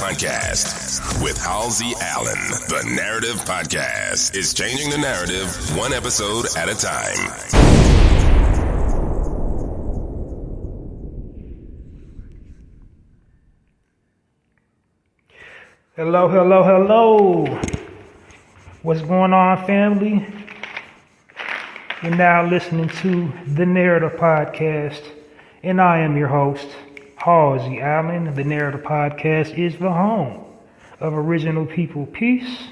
Podcast with Halsey Allen. The Narrative Podcast is changing the narrative one episode at a time. Hello. What's going on, family? You're now listening to the Narrator Podcast, and I am your host, Halsey Allen. The Narrator Podcast is the home of original people peace,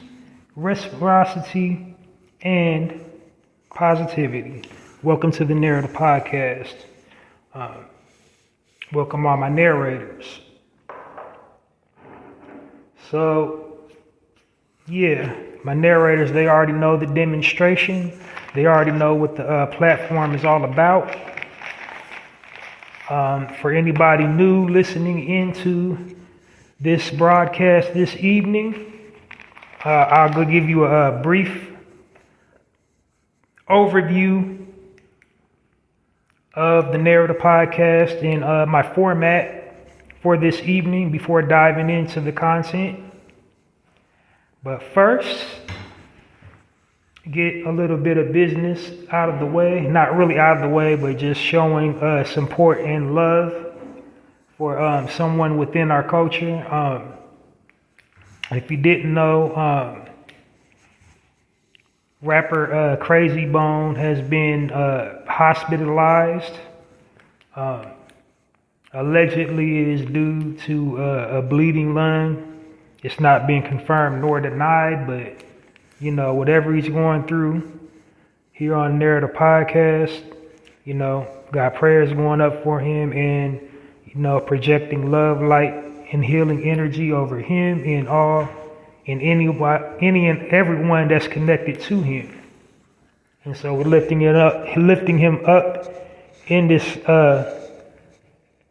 reciprocity, and positivity. Welcome to the Narrator Podcast. Welcome all my narrators. So, my narrators, they already know the demonstration. They already know what the platform is all about. For anybody new listening into this broadcast this evening, I'll go give you a brief overview of the Narrator Podcast and my format for this evening before diving into the content. But first, get a little bit of business out of the way. Not really out of the way, but just showing support and love for someone within our culture. If you didn't know, rapper Crazy Bone has been hospitalized. Allegedly it is due to a bleeding lung. It's not being confirmed nor denied, but whatever he's going through here on the Narrator Podcast, got prayers going up for him and, projecting love, light, and healing energy over him and any and everyone that's connected to him. And so we're lifting him up in this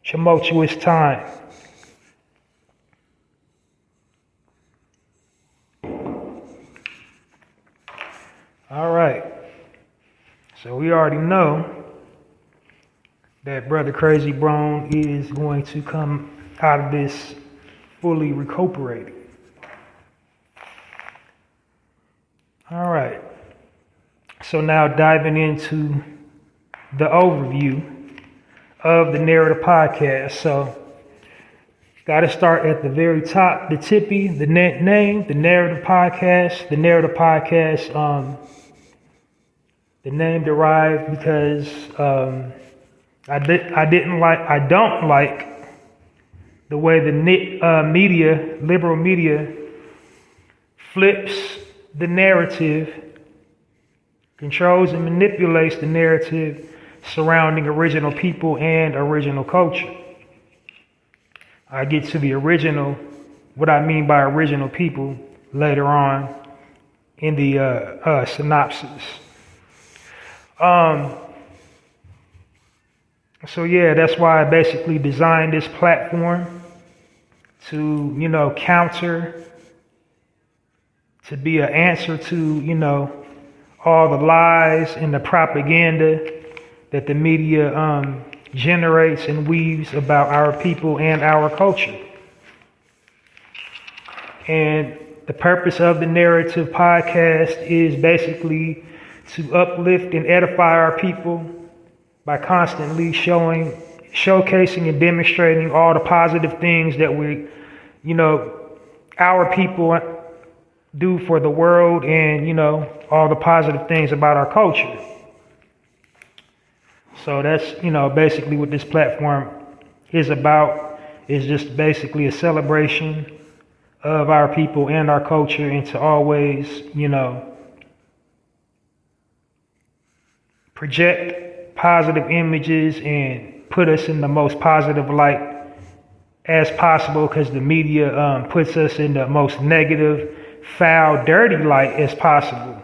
tumultuous time. All right, so we already know that Brother Crazy Bone is going to come out of this fully recuperated. All right, so now diving into the overview of the Narrator Podcast. So, got to start at the very top, the tippy, the name, the Narrative Podcast. The Narrative Podcast, the name derived because I don't like the way the liberal media flips the narrative, controls and manipulates the narrative surrounding original people and original culture. I get to what I mean by original people later on in the synopsis. That's why I basically designed this platform to, counter, to be an answer to, all the lies and the propaganda that the media generates and weaves about our people and our culture. And the purpose of the Narrative Podcast is basically to uplift and edify our people by constantly showcasing and demonstrating all the positive things that our people do for the world and, all the positive things about our culture. So that's, basically what this platform is about, is just basically a celebration of our people and our culture, and to always, project positive images and put us in the most positive light as possible, because the media puts us in the most negative, foul, dirty light as possible.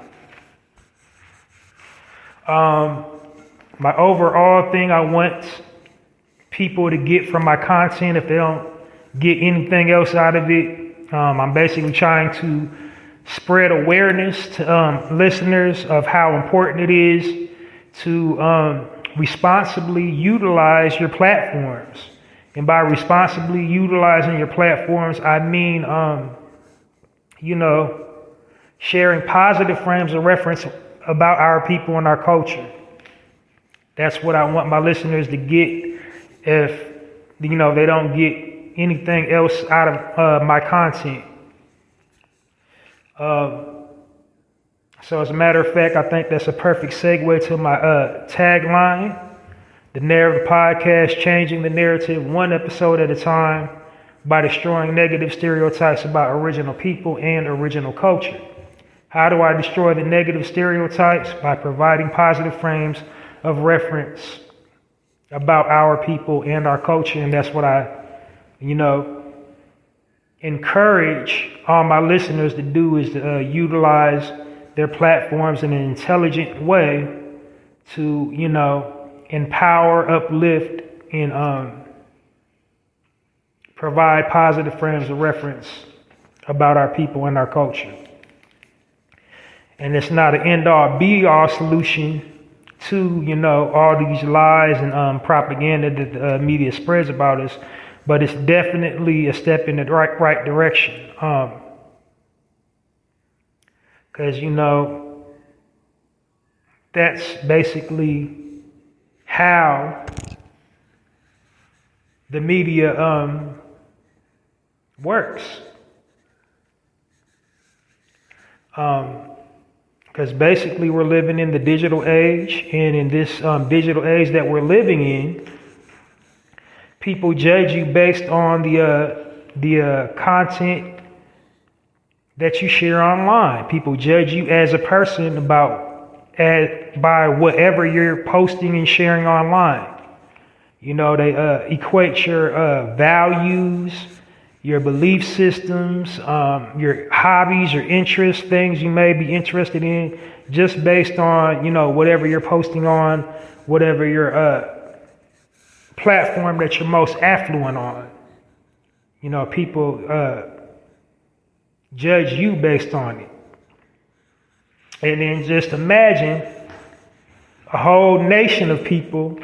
My overall thing I want people to get from my content, if they don't get anything else out of it, I'm basically trying to spread awareness to listeners of how important it is to responsibly utilize your platforms And by responsibly utilizing your platforms, I mean, sharing positive frames of reference about our people and our culture. That's what I want my listeners to get if, they don't get anything else out of my content. So as a matter of fact, I think that's a perfect segue to my tagline. The Narrative Podcast, changing the narrative one episode at a time by destroying negative stereotypes about original people and original culture. How do I destroy the negative stereotypes? By providing positive frames of reference about our people and our culture. And that's what I, encourage all my listeners to do, is to utilize their platforms in an intelligent way to, empower, uplift, and provide positive frames of reference about our people and our culture. And it's not an end-all, be-all solution to, all these lies and propaganda that the media spreads about us, but it's definitely a step in the right direction. Because, that's basically how the media works. Because basically we're living in the digital age, and in this digital age that we're living in, people judge you based on the content that you share online. People judge you as a person by whatever you're posting and sharing online. They equate your values, your belief systems, your hobbies, your interests, things you may be interested in, just based on, whatever you're posting on, whatever your platform that you're most affluent on. People judge you based on it. And then just imagine a whole nation of people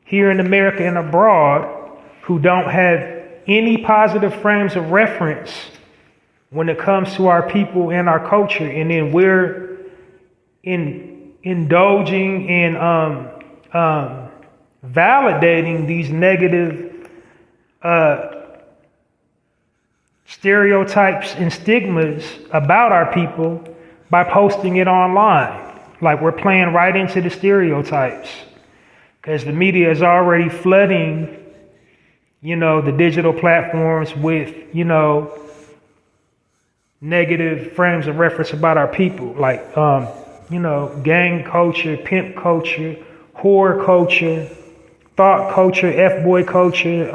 here in America and abroad who don't have any positive frames of reference when it comes to our people and our culture. And then we're indulging in validating these negative stereotypes and stigmas about our people by posting it online. Like, we're playing right into the stereotypes, because the media is already flooding, the digital platforms with, negative frames of reference about our people. Like, gang culture, pimp culture, whore culture, thought culture, F-boy culture,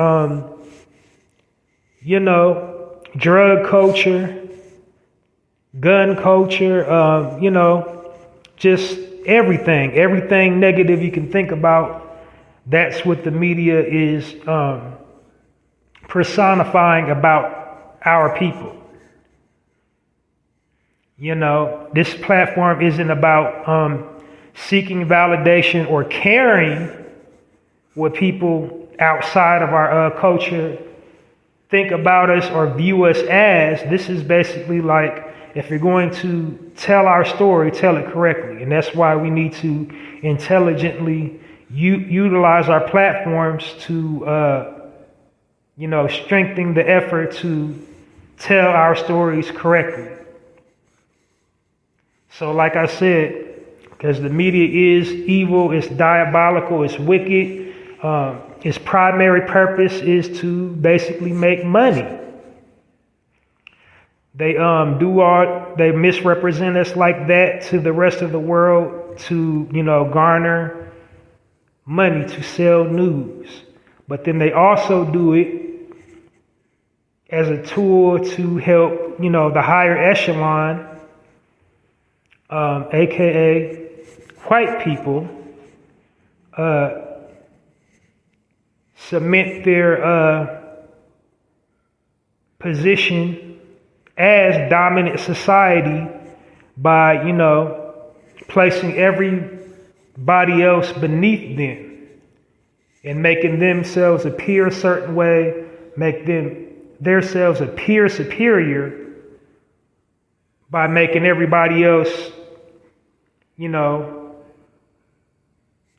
drug culture, gun culture, just everything negative you can think about. That's what the media is personifying about our people. This platform isn't about seeking validation or caring what people outside of our culture think about us or view us as. This is basically like, if you're going to tell our story, tell it correctly. And that's why we need to intelligently utilize our platforms to, strengthen the effort to tell our stories correctly. So like I said, because the media is evil, it's diabolical, it's wicked, its primary purpose is to basically make money. They they misrepresent us like that to the rest of the world to, garner money, to sell news. But then they also do it as a tool to help, the higher echelon, aka white people, cement their position as dominant society by, placing everybody else beneath them. and making themselves appear a certain way, make themselves appear superior by making everybody else,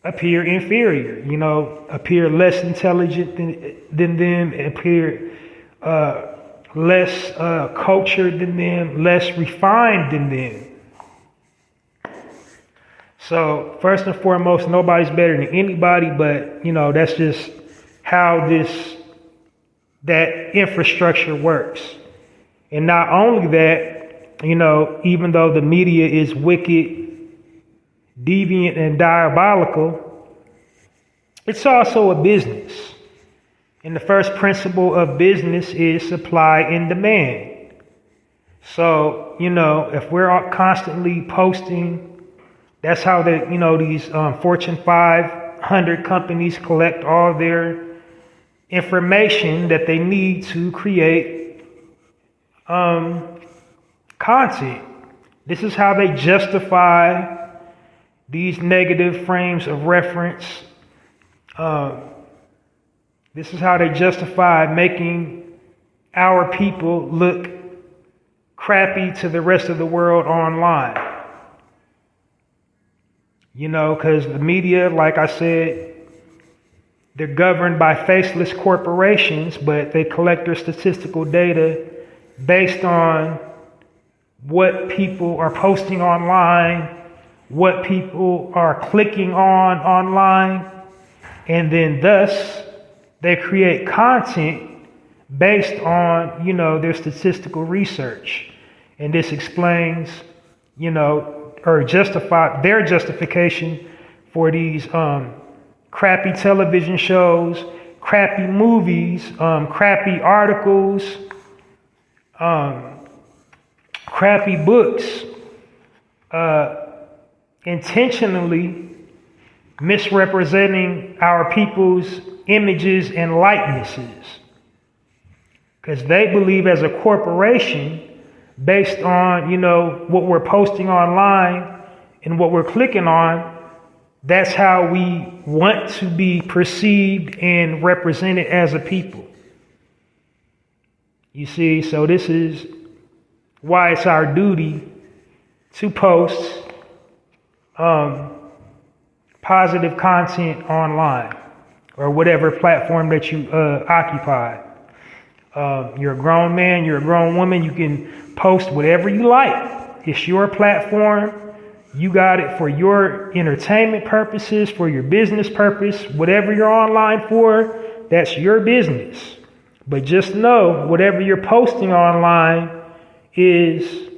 appear inferior, appear less intelligent than them, appear less cultured than them, less refined than them. So first and foremost, nobody's better than anybody, but that's just how that infrastructure works. And not only that, even though the media is wicked, deviant, and diabolical, it's also a business. And the first principle of business is supply and demand. So, if we're constantly posting, that's how these Fortune 500 companies collect all their information that they need to create content. This is how they justify these negative frames of reference. This is how they justify making our people look crappy to the rest of the world online. Because the media, like I said, they're governed by faceless corporations, but they collect their statistical data based on what people are posting online, what people are clicking on online, and then thus they create content based on, their statistical research. And this explains, or justify their justification for these crappy television shows, crappy movies, crappy articles, crappy books, intentionally misrepresenting our people's images and likenesses. Because they believe as a corporation, based on, what we're posting online and what we're clicking on, that's how we want to be perceived and represented as a people. You see, so this is why it's our duty to post positive content online or whatever platform that you occupy. You're a grown man, you're a grown woman, you can post whatever you like. It's your platform. You got it for your entertainment purposes, for your business purpose, whatever you're online for, that's your business. But just know whatever you're posting online is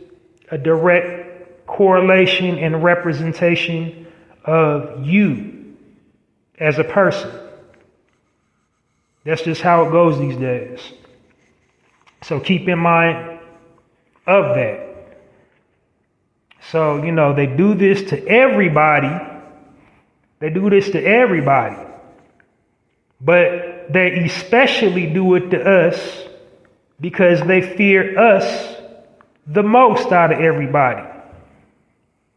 a direct correlation and representation of you as a person. That's just how it goes these days. So keep in mind of that. So, they do this to everybody. They do this to everybody. But they especially do it to us because they fear us the most out of everybody.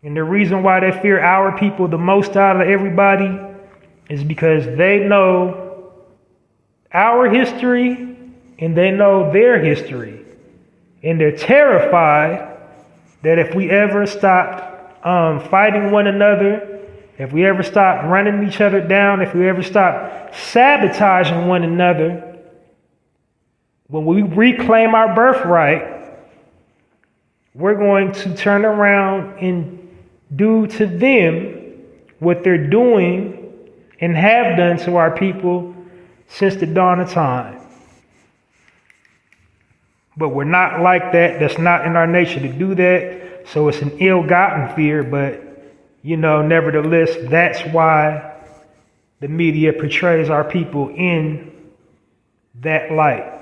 And the reason why they fear our people the most out of everybody is because they know our history and they know their history. And they're terrified that if we ever stop fighting one another, if we ever stop running each other down, if we ever stop sabotaging one another, when we reclaim our birthright, we're going to turn around and do to them what they're doing and have done to our people since the dawn of time. But we're not like that. That's not in our nature to do that. So it's an ill-gotten fear, but nevertheless, that's why the media portrays our people in that light.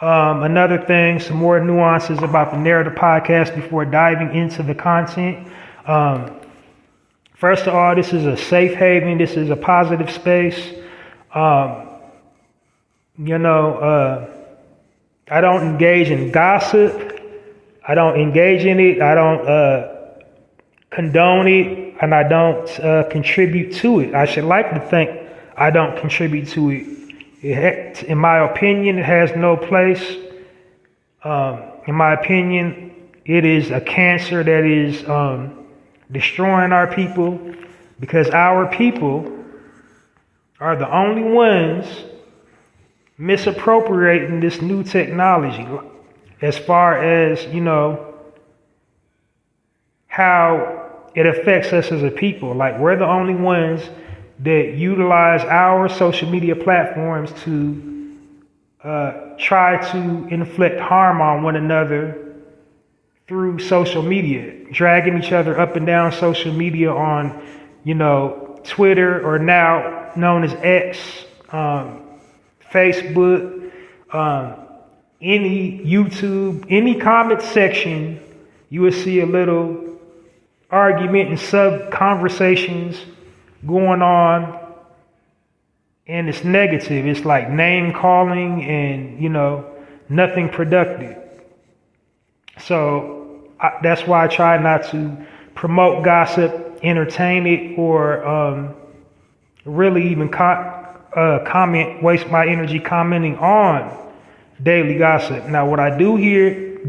Another thing, some more nuances about the Narrator podcast before diving into the content. First of all, this is a safe haven. This is a positive space. I don't engage in gossip. I don't engage in it. I don't condone it. and I don't contribute to it. I should like to think I don't contribute to it. In my opinion, it has no place. In my opinion, it is a cancer that is destroying our people, because our people are the only ones misappropriating this new technology as far as, how it affects us as a people. Like, we're the only ones that utilize our social media platforms to try to inflict harm on one another through social media, dragging each other up and down social media on, Twitter, or now known as X, Facebook, any YouTube, any comment section, you will see a little argument and sub-conversations going on, and it's negative. It's like name calling and, nothing productive. So that's why I try not to promote gossip, entertain it, or really even waste my energy commenting on daily gossip. Now, what I do here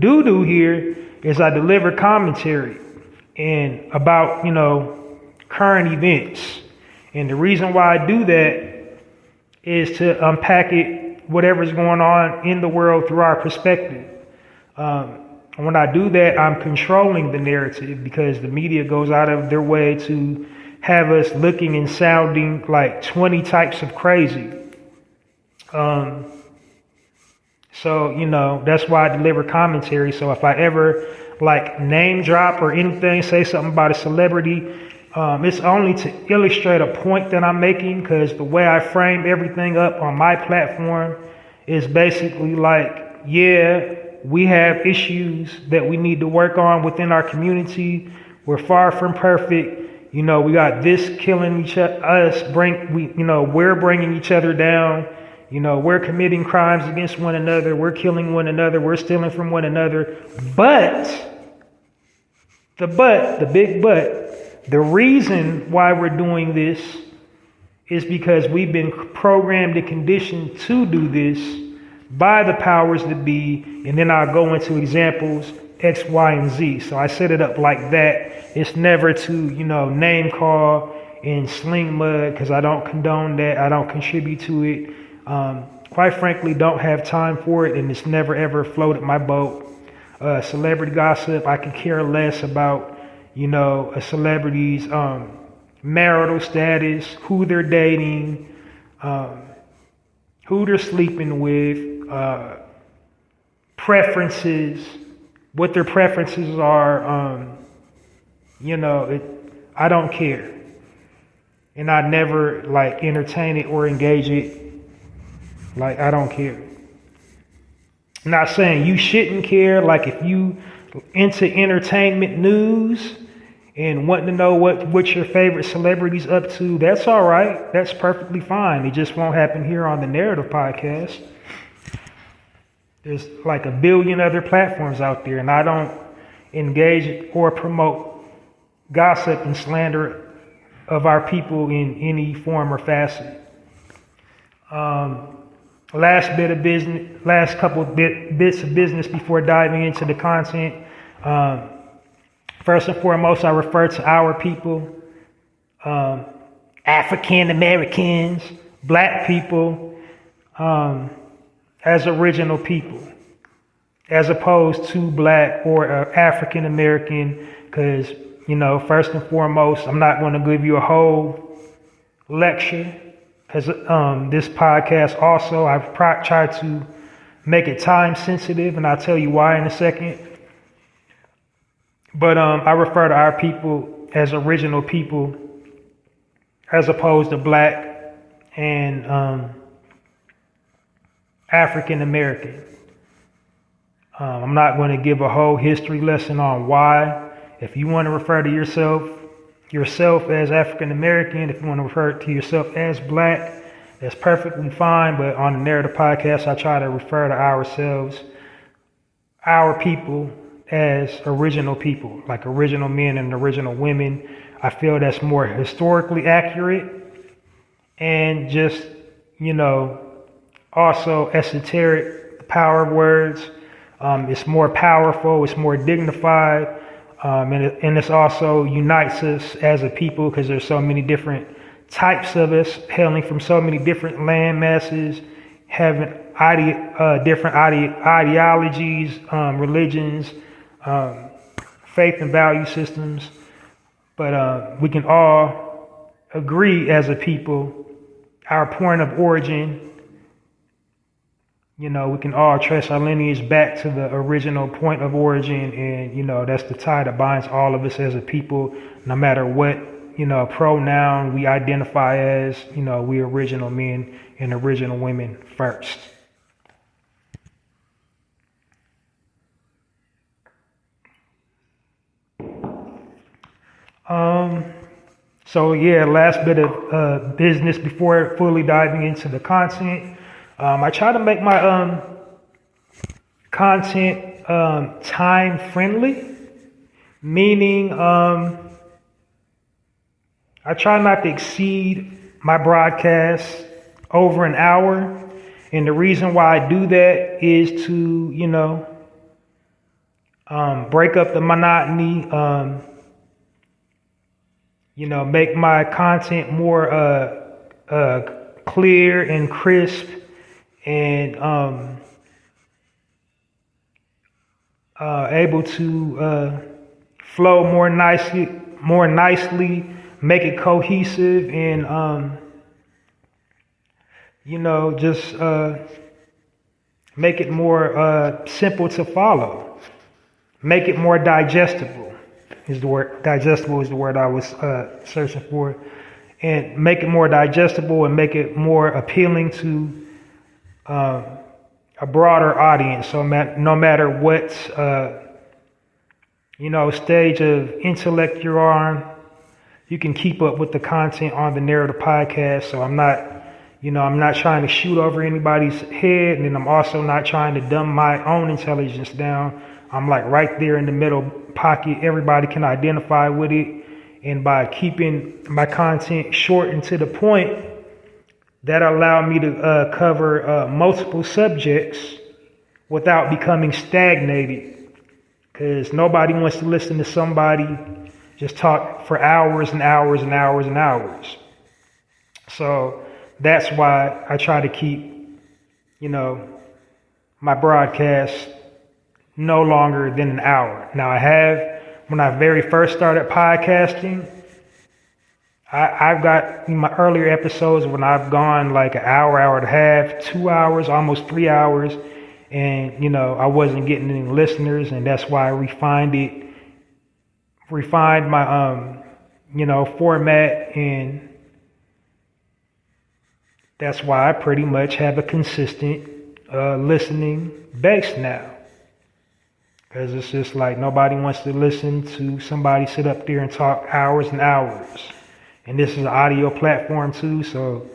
is I deliver commentary and about, current events. And the reason why I do that is to unpack it, whatever's going on in the world through our perspective. When I do that, I'm controlling the narrative, because the media goes out of their way to have us looking and sounding like 20 types of crazy. So, that's why I deliver commentary. So if I ever name drop or anything, say something about a celebrity, it's only to illustrate a point that I'm making, because the way I frame everything up on my platform is basically we have issues that we need to work on within our community. We're far from perfect. We got this killing us. We're bringing each other down. We're committing crimes against one another. We're killing one another. We're stealing from one another. But the reason why we're doing this is because we've been programmed and conditioned to do this by the powers that be. And then I'll go into examples X, Y, and Z. So I set it up like that. It's never to, name call and sling mud, because I don't condone that. I don't contribute to it. Quite frankly, don't have time for it, and it's never ever floated my boat. Celebrity gossip, I could care less about, a celebrity's marital status, who they're dating, who they're sleeping with, preferences, what their preferences are. I don't care, and I never entertain it or engage it. I don't care. I'm not saying you shouldn't care. If you into entertainment news and wanting to know what your favorite celebrity's up to, that's all right. That's perfectly fine. It just won't happen here on the Narrative Podcast. There's a billion other platforms out there, and I don't engage or promote gossip and slander of our people in any form or facet. Last couple bits of business before diving into the content. First and foremost, I refer to our people, African Americans, Black people, as original people, as opposed to Black or African American, because, first and foremost, I'm not going to give you a whole lecture, because this podcast also, I've tried to make it time sensitive, and I'll tell you why in a second. But I refer to our people as original people, as opposed to Black and African American. I'm not going to give a whole history lesson on why. If you want to refer to yourself as African American, if you want to refer to yourself as Black, that's perfectly fine. But on the Narrative Podcast, I try to refer to ourselves, our people, as original people, like original men and original women. I feel that's more historically accurate and just, also esoteric, the power of words. It's more powerful, it's more dignified, and it's also unites us as a people because there's so many different types of us hailing from so many different land masses, having different ideologies, religions, faith and value systems. But we can all agree as a people, our point of origin, we can all trace our lineage back to the original point of origin. And, that's the tie that binds all of us as a people, no matter what, pronoun we identify as, we original men and original women first. Last bit of business before fully diving into the content. I try to make my content time friendly, meaning I try not to exceed my broadcast over an hour. And the reason why I do that is to, break up the monotony, make my content more clear and crisp and able to flow more nicely, make it cohesive, and just make it more simple to follow, make it more digestible. Digestible is the word I was searching for, and make it more digestible and make it more appealing to a broader audience. So no matter what stage of intellect you're on, you can keep up with the content on the Narrator podcast. So I'm not trying to shoot over anybody's head, and then I'm also not trying to dumb my own intelligence down. I'm like right there in the middle pocket. Everybody can identify with it. And by keeping my content short and to the point, that allowed me to cover multiple subjects without becoming stagnated. Because nobody wants to listen to somebody just talk for hours and hours and hours and hours. So that's why I try to keep, my broadcast no longer than an hour. Now when I very first started podcasting, I've got in my earlier episodes when I've gone like an hour, hour and a half, 2 hours, almost 3 hours. And, I wasn't getting any listeners, and that's why I refined my, format, and that's why I pretty much have a consistent listening base now. Because it's just like nobody wants to listen to somebody sit up there and talk hours and hours. And this is an audio platform too, so,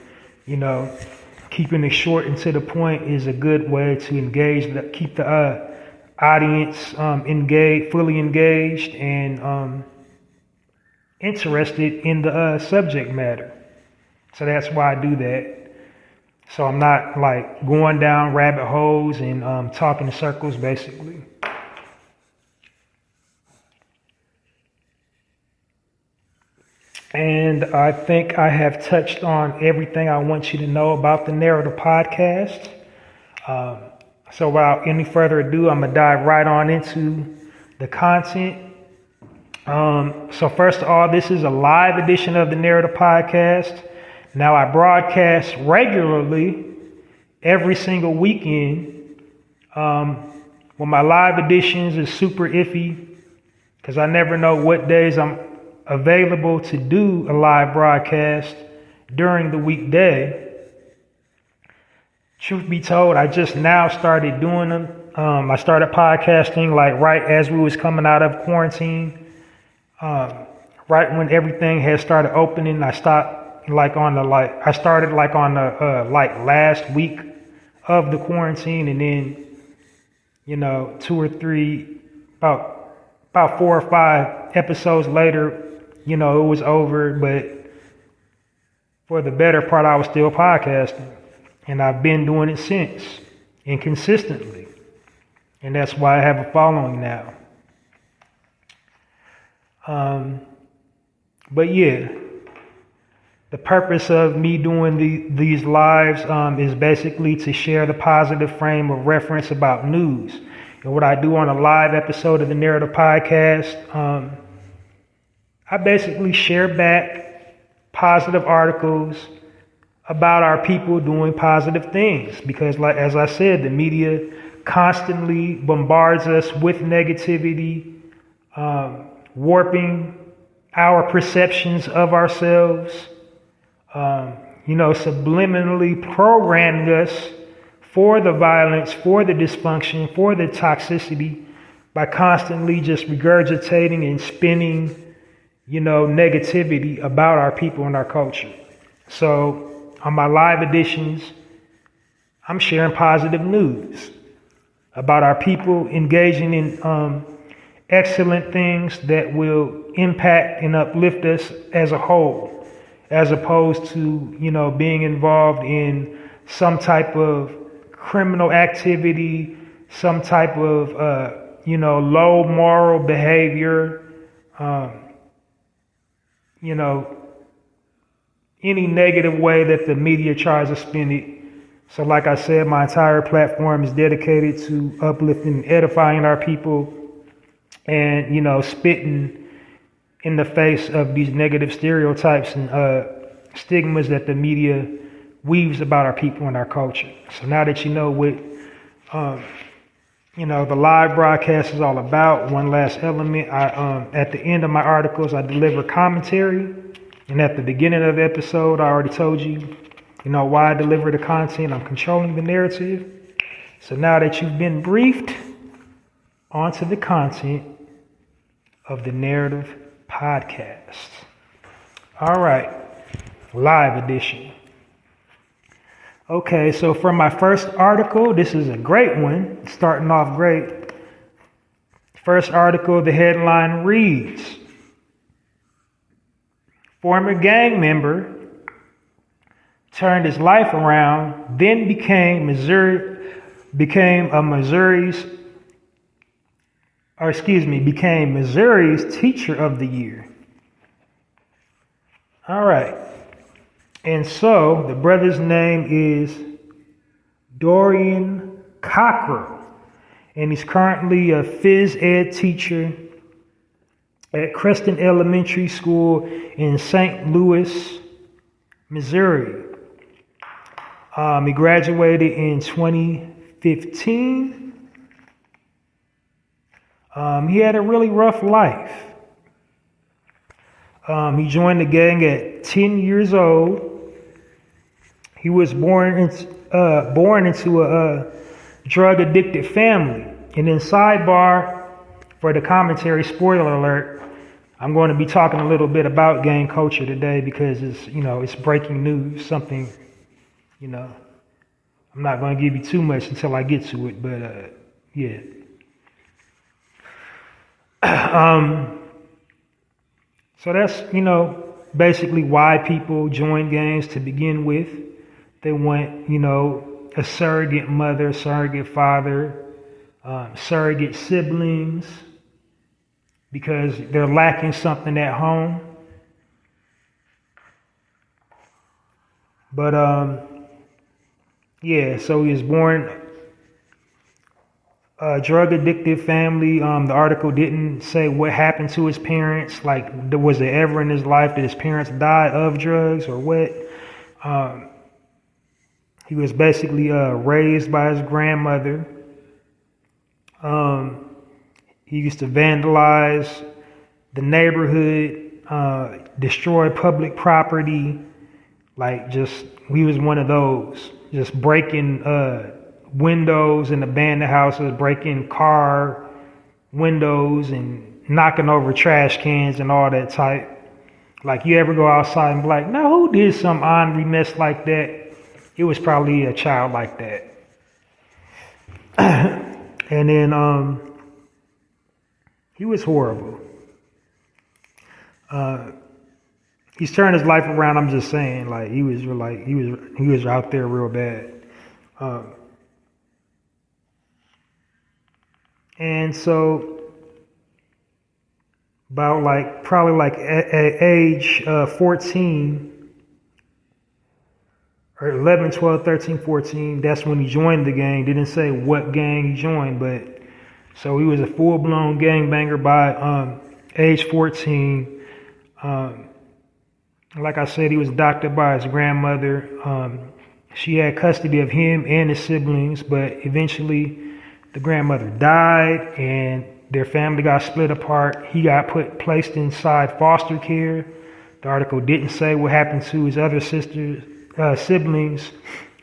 keeping it short and to the point is a good way to keep the audience fully engaged and interested in the subject matter. So that's why I do that. So I'm not like going down rabbit holes and talking in circles, basically. And I think I have touched on everything I want you to know about the Narrator podcast. So without any further ado, I'm going to dive right on into the content. So first of all, this is a live edition of the Narrator podcast. Now I broadcast regularly every single weekend. Well, my live editions is super iffy because I never know what days I'm available to do a live broadcast during the weekday. Truth be told, I just now started doing them. I started podcasting like right as we was coming out of quarantine. Right when everything had started opening, I started like on the last week of the quarantine, and then 2 or 3 about 4 or 5 episodes later, it was over. But for the better part, I was still podcasting, and I've been doing it since, and consistently. And that's why I have a following now. But yeah, the purpose of me doing these lives is basically to share the positive frame of reference about news. And what I do on a live episode of the Narrator podcast, I basically share back positive articles about our people doing positive things. Because as I said, the media constantly bombards us with negativity, warping our perceptions of ourselves, subliminally programming us for the violence, for the dysfunction, for the toxicity, by constantly just regurgitating and spinning, negativity about our people and our culture. So on my live editions, I'm sharing positive news about our people engaging in excellent things that will impact and uplift us as a whole, as opposed to, being involved in some type of criminal activity, some type of, low moral behavior, any negative way that the media tries to spin it. So like I said, my entire platform is dedicated to uplifting and edifying our people and, spitting in the face of these negative stereotypes and stigmas that the media weaves about our people and our culture. So now that you know what, the live broadcast is all about, one last element, at the end of my articles, I deliver commentary. And at the beginning of the episode, I already told you, why I deliver the content. I'm controlling the narrative. So now that you've been briefed, onto the content of the Narrative Podcast. All right, live edition. Okay, so for my first article, this is a great one, starting off great. First article, the headline reads, former gang member turned his life around, then became Missouri's Teacher of the Year. All right. And so the brother's name is Dorian Cockrell, and he's currently a phys ed teacher at Creston Elementary School in St. Louis, Missouri. He graduated in 2015. He had a really rough life. He joined the gang at 10 years old. He was born into a drug-addicted family. And then sidebar, for the commentary, spoiler alert, I'm going to be talking a little bit about gang culture today because it's breaking news, something, I'm not going to give you too much until I get to it, but yeah. So that's, basically why people join gangs to begin with. They want, a surrogate mother, surrogate father, surrogate siblings, because they're lacking something at home. But, so he was born a drug-addicted family. The article didn't say what happened to his parents. Like, was there ever in his life that his parents died of drugs or what? He was basically raised by his grandmother. He used to vandalize the neighborhood, destroy public property. He was one of those, just breaking windows in abandoned houses, breaking car windows and knocking over trash cans and all that type. Like, you ever go outside and be like, now who did some ornery mess like that? It was probably a child like that. And then, He was horrible. He's turned his life around. I'm just saying, like he was out there real bad. And so about probably at age 14 or 11, 12, 13, 14, that's when he joined the gang. Didn't say what gang he joined, but so he was a full-blown gangbanger by age 14. Like I said, he was adopted by his grandmother. She had custody of him and his siblings, but eventually the grandmother died and their family got split apart. He got placed inside foster care. The article didn't say what happened to his other siblings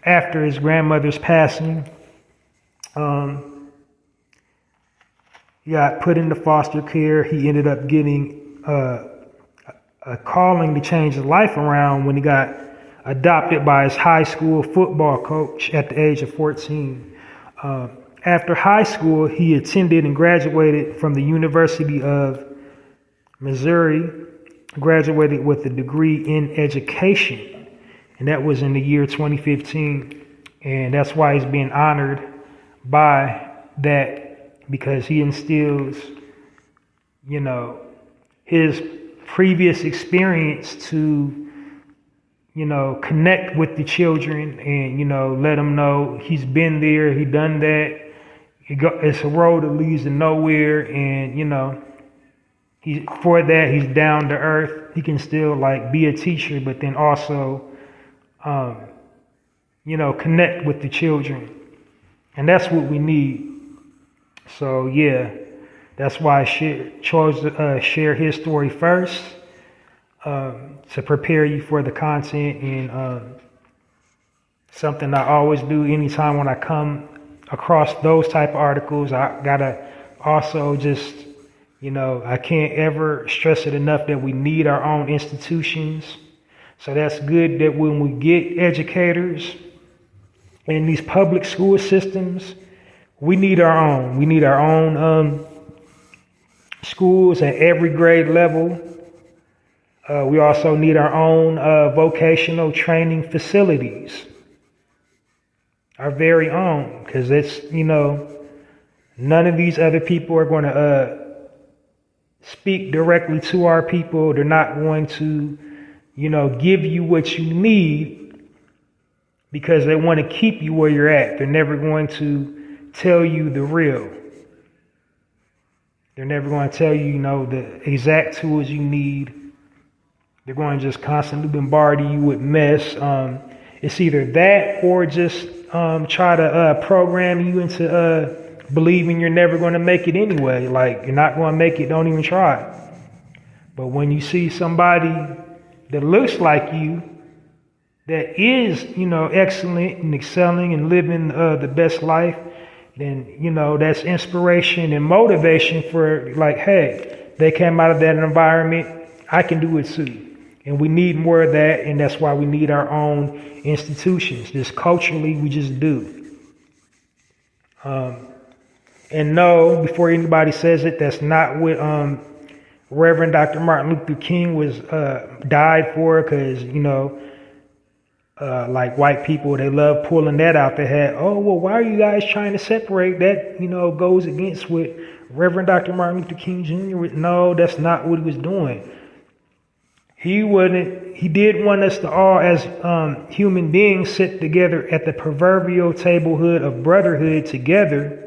after his grandmother's passing. He got put into foster care. He ended up getting a calling to change his life around when he got adopted by his high school football coach at the age of 14. After high school, he attended and graduated from the University of Missouri, graduated with a degree in education, and that was in the year 2015. And that's why he's being honored by that, because he instills, his previous experience to, connect with the children and, let them know he's been there, he done that. It's a road that leads to nowhere, and he's down to earth. He can still be a teacher, but then also, connect with the children, and that's what we need. So yeah, that's why I chose to share his story first, to prepare you for the content, and something I always do anytime when I come across those type of articles. I gotta also just, I can't ever stress it enough that we need our own institutions. So that's good that when we get educators in these public school systems, we need our own. We need our own schools at every grade level. We also need our own vocational training facilities. Our very own, because it's, none of these other people are going to speak directly to our people. They're not going to, give you what you need because they want to keep you where you're at. They're never going to tell you the real. They're never going to tell you, the exact tools you need. They're going to just constantly bombard you with mess. It's either that or just try to program you into believing you're never going to make it anyway. Like, you're not going to make it, don't even try. But when you see somebody that looks like you, that is, excellent and excelling and living the best life, then, that's inspiration and motivation for hey, they came out of that environment, I can do it too. And we need more of that, and that's why we need our own institutions. Just culturally, we just do. And no, before anybody says it, that's not what Reverend Dr. Martin Luther King was died for, because, white people, they love pulling that out their head. Oh, well, why are you guys trying to separate that? Goes against what Reverend Dr. Martin Luther King Jr. was. No, that's not what he was doing. He did want us to all, as human beings, sit together at the proverbial tablehood of brotherhood together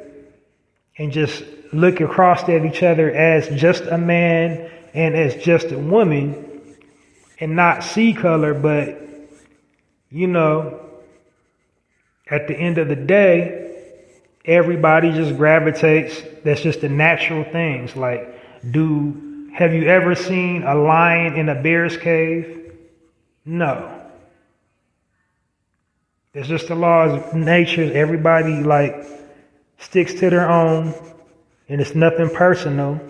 and just look across at each other as just a man and as just a woman and not see color. But, at the end of the day, everybody just gravitates. That's just the natural things. Have you ever seen a lion in a bear's cave? No. It's just the laws of nature. Everybody sticks to their own, and it's nothing personal.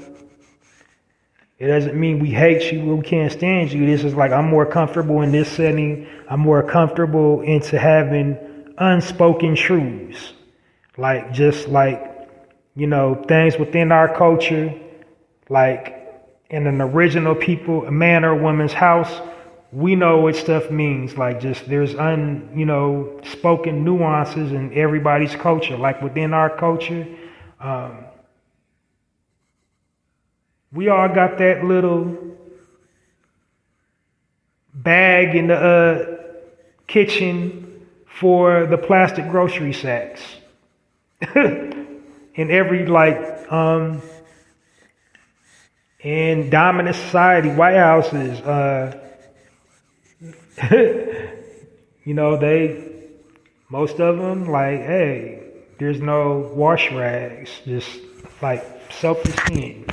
It doesn't mean we hate you or we can't stand you. This is I'm more comfortable in this setting. I'm more comfortable into having unspoken truths. Things within our culture like in an original people, a man or a woman's house, we know what stuff means. Like just there's spoken nuances in everybody's culture. Like within our culture, we all got that little bag in the kitchen for the plastic grocery sacks. In every in dominant society, White Houses, most of them hey, there's no wash rags, just soap the skin.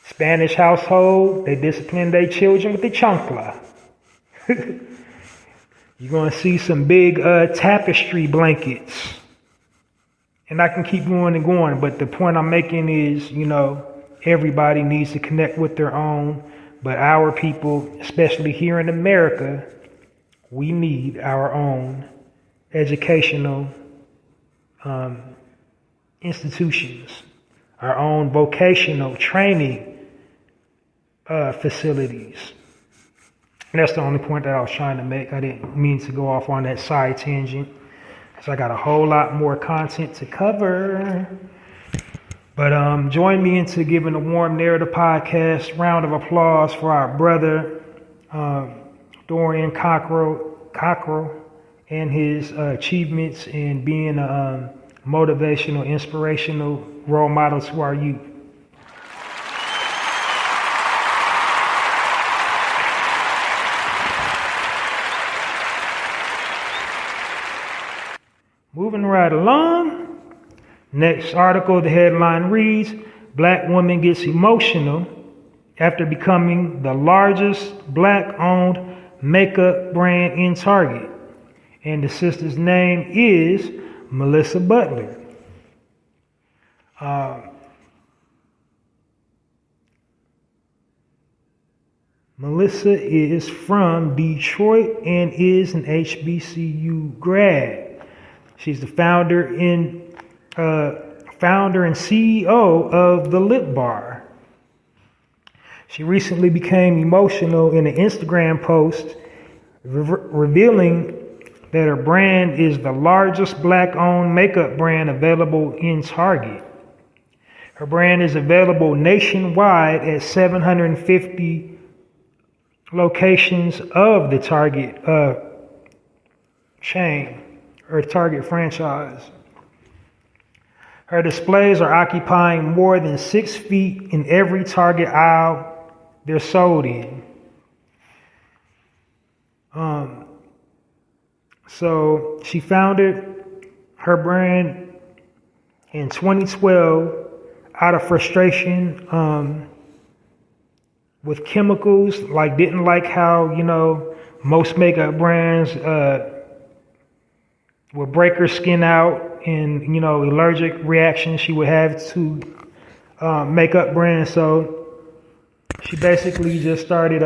Spanish household, they discipline their children with the chancla. You're going to see some big tapestry blankets. And I can keep going and going, but the point I'm making is, everybody needs to connect with their own, but our people, especially here in America, we need our own educational institutions, our own vocational training facilities. And that's the only point that I was trying to make. I didn't mean to go off on that side tangent, because I got a whole lot more content to cover. But join me into giving a warm narrative podcast round of applause for our brother Dorian Cockrell and his achievements in being a motivational, inspirational role model to our youth. Moving right along. Next article, the headline reads, Black woman gets emotional after becoming the largest Black-owned makeup brand in Target. And the sister's name is Melissa Butler. Melissa is from Detroit and is an HBCU grad. She's the founder and CEO of The Lip Bar. She recently became emotional in an Instagram post revealing that her brand is the largest Black-owned makeup brand available in Target. Her brand is available nationwide at 750 locations of the Target chain or Target franchise. Her displays are occupying more than 6 feet in every Target aisle they're sold in. So she founded her brand in 2012 out of frustration with chemicals, didn't like how, most makeup brands would break her skin out and, allergic reactions she would have to makeup brands. So she basically just started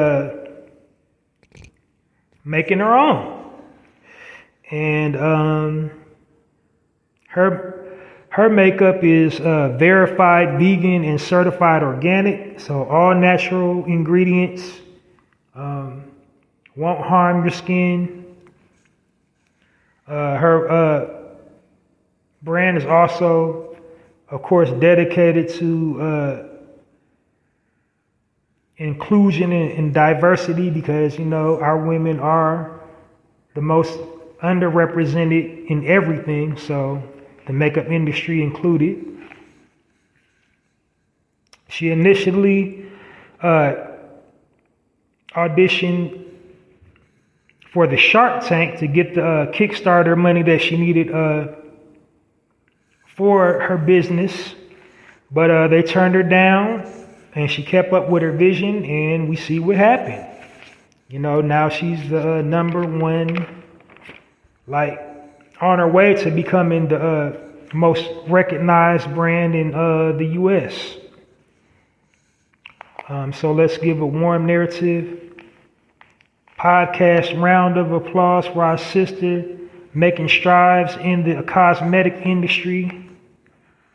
making her own. And her makeup is verified vegan and certified organic, so all natural ingredients, won't harm your skin. Her brand is also, of course, dedicated to inclusion and diversity, because our women are the most underrepresented in everything, so the makeup industry included. She initially auditioned for the Shark Tank to get the Kickstarter money that she needed for her business, but they turned her down, and she kept up with her vision, and we see what happened. Now she's the number one, on her way to becoming the most recognized brand in the U.S. So let's give a warm narrative podcast round of applause for our sister making strides in the cosmetic industry,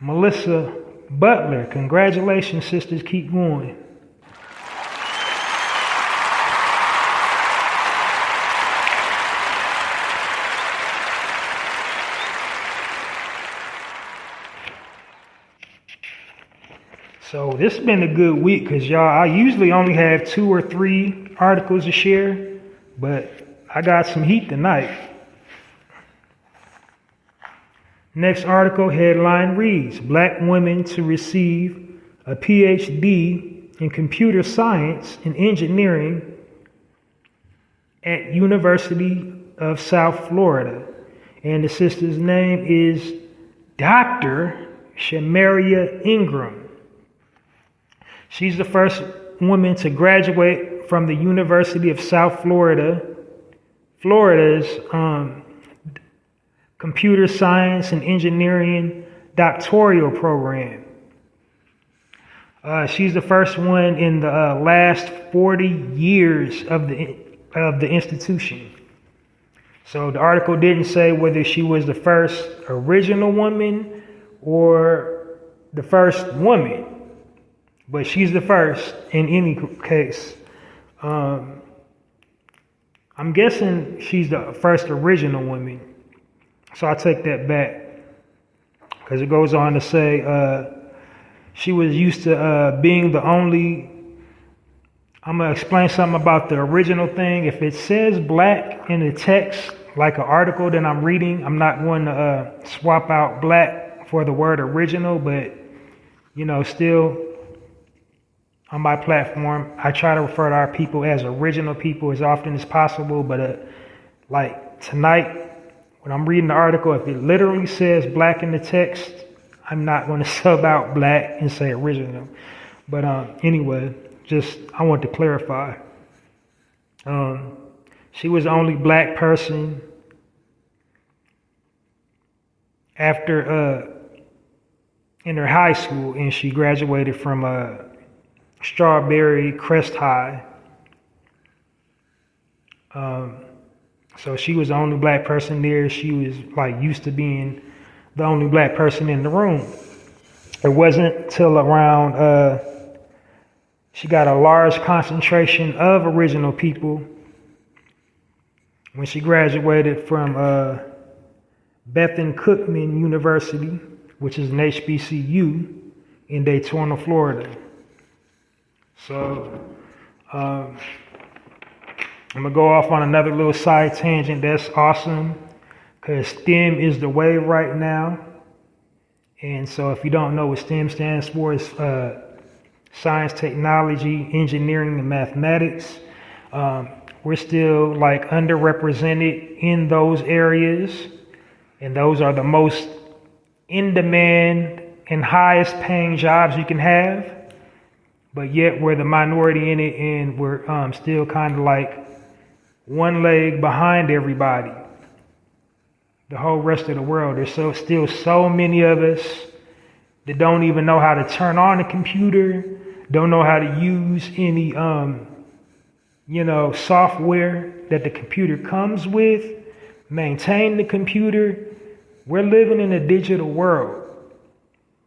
Melissa Butler. Congratulations, sisters. Keep going. So this has been a good week because y'all, I usually only have 2 or 3 articles to share, but I got some heat tonight. Next article headline reads, Black women to receive a PhD in computer science and engineering at University of South Florida. And the sister's name is Dr. Shamaria Ingram. She's the first woman to graduate from the University of South Florida, Florida's Computer Science and Engineering doctoral program. She's the first one in the last 40 years of the institution. So the article didn't say whether she was the first original woman or the first woman. But she's the first in any case. I'm guessing she's the first original woman. So I take that back. Because it goes on to say she was used to being the only. I'm going to explain something about the original thing. If it says black in the text, like an article that I'm reading, I'm not going to swap out black for the word original. But, still, on my platform, I try to refer to our people as original people as often as possible. But like tonight, when I'm reading the article, if it literally says black in the text, I'm not going to sub out black and say original. But anyway, I want to clarify. She was the only black person after in her high school, and she graduated from Strawberry Crest High. So she was the only black person there. She was used to being the only black person in the room. It wasn't till around she got a large concentration of original people when she graduated from Bethune-Cookman University, which is an HBCU in Daytona, Florida. So I'm going to go off on another little side tangent. That's awesome because STEM is the wave right now. And so if you don't know what STEM stands for, it's science, technology, engineering, and mathematics. We're still underrepresented in those areas. And those are the most in demand and highest paying jobs you can have. But yet we're the minority in it, and we're still kind of one leg behind everybody. The whole rest of the world. There's still so many of us that don't even know how to turn on a computer, don't know how to use any software that the computer comes with, maintain the computer. We're living in a digital world.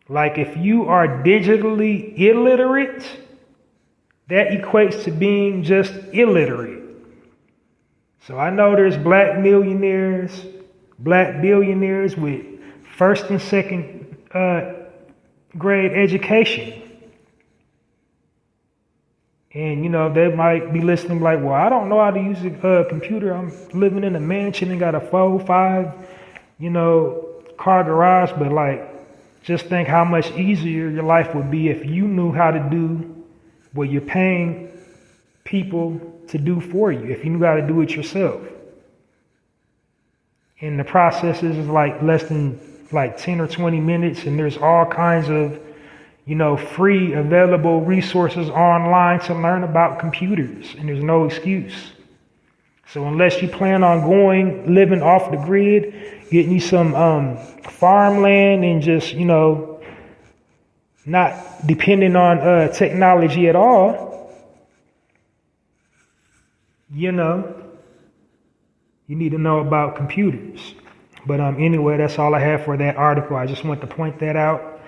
If you are digitally illiterate, that equates to being just illiterate. So I know there's black millionaires, black billionaires with first and second grade education. And, they might be listening well, I don't know how to use a computer. I'm living in a mansion and got a 4-5, car garage. But just think how much easier your life would be if you knew how to do what you're paying people to do for you, if you knew how to do it yourself. And the process is less than 10 or 20 minutes, and there's all kinds of free available resources online to learn about computers, and there's no excuse. So unless you plan on living off the grid, getting you some farmland and just, not depending on technology at all, you need to know about computers. But anyway, that's all I have for that article. I just want to point that out.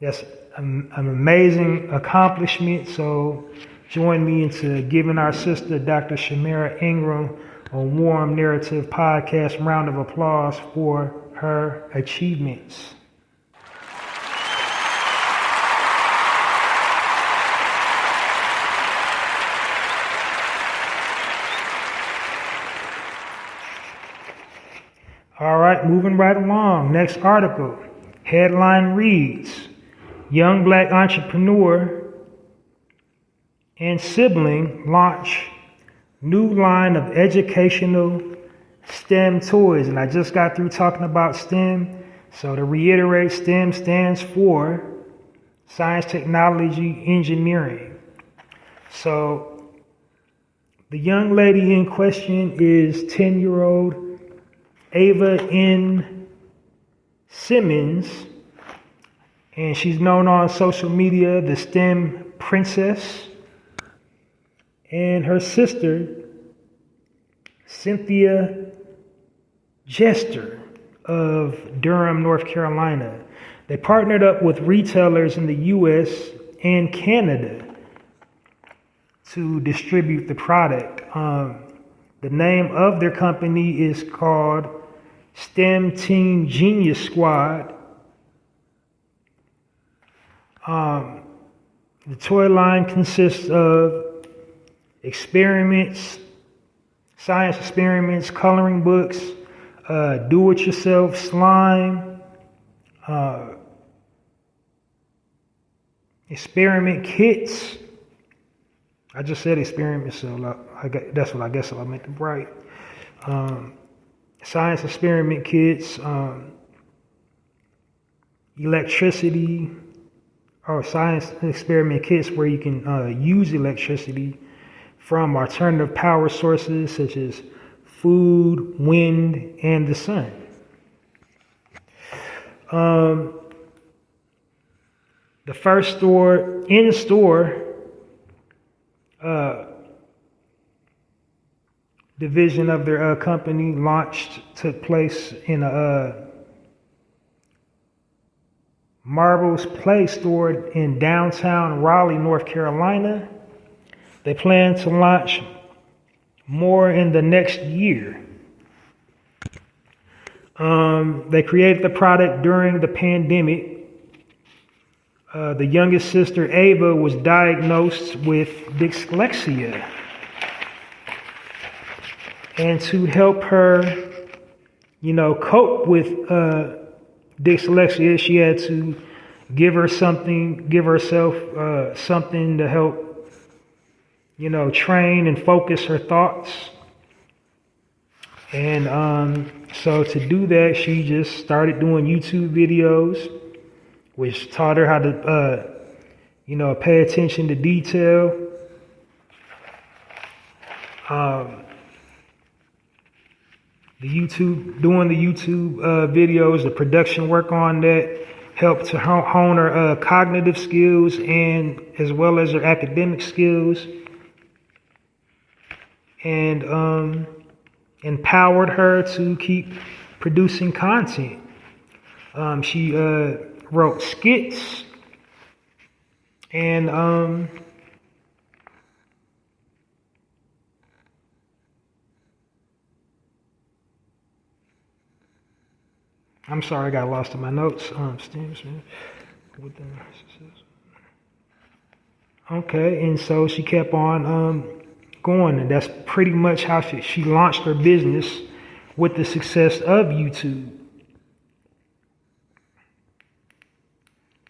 That's an amazing accomplishment. So join me into giving our sister, Dr. Shamira Ingram, a warm narrative podcast round of applause for her achievements. All right, moving right along. Next article. Headline reads, Young Black Entrepreneur and Sibling Launch New Line of Educational STEM Toys. And I just got through talking about STEM. So to reiterate, STEM stands for Science, Technology, Engineering. So the young lady in question is 10-year-old Ava N. Simmons, and she's known on social media, the STEM Princess, and her sister, Cynthia Jester of Durham, North Carolina. They partnered up with retailers in the U.S. and Canada to distribute the product. The name of their company is called STEM Team Genius Squad. The toy line consists of experiments, science experiments, coloring books, do-it-yourself slime, experiment kits. I just said experiment, so that's what I guess I meant to write. Science experiment kits, electricity, or science experiment kits where you can use electricity from alternative power sources such as food, wind, and the sun. The first in-store division of their company took place in a Marbles Play store in downtown Raleigh, North Carolina. They plan to launch more in the next year. They created the product during the pandemic. The youngest sister, Ava, was diagnosed with dyslexia. And to help her, cope with dyslexia, she had to give herself something to help, train and focus her thoughts. And so to do that, she just started doing YouTube videos, which taught her how to, pay attention to detail. Doing the YouTube videos, the production work on that helped to hone her cognitive skills and as well as her academic skills, and empowered her to keep producing content. She wrote skits and I'm sorry, I got lost in my notes. Okay, and so she kept on going, and that's pretty much how she launched her business with the success of YouTube.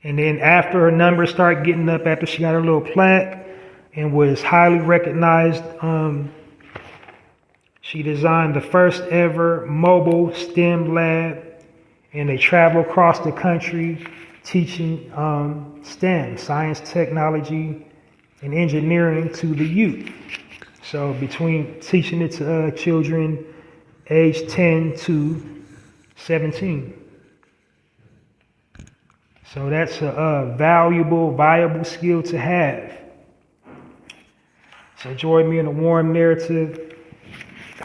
And then after her numbers started getting up, after she got her little plaque and was highly recognized, she designed the first ever mobile STEM lab. And they travel across the country teaching STEM, science, technology, and engineering to the youth. So between teaching it to children aged 10 to 17. So that's a viable skill to have. So join me in a warm narrative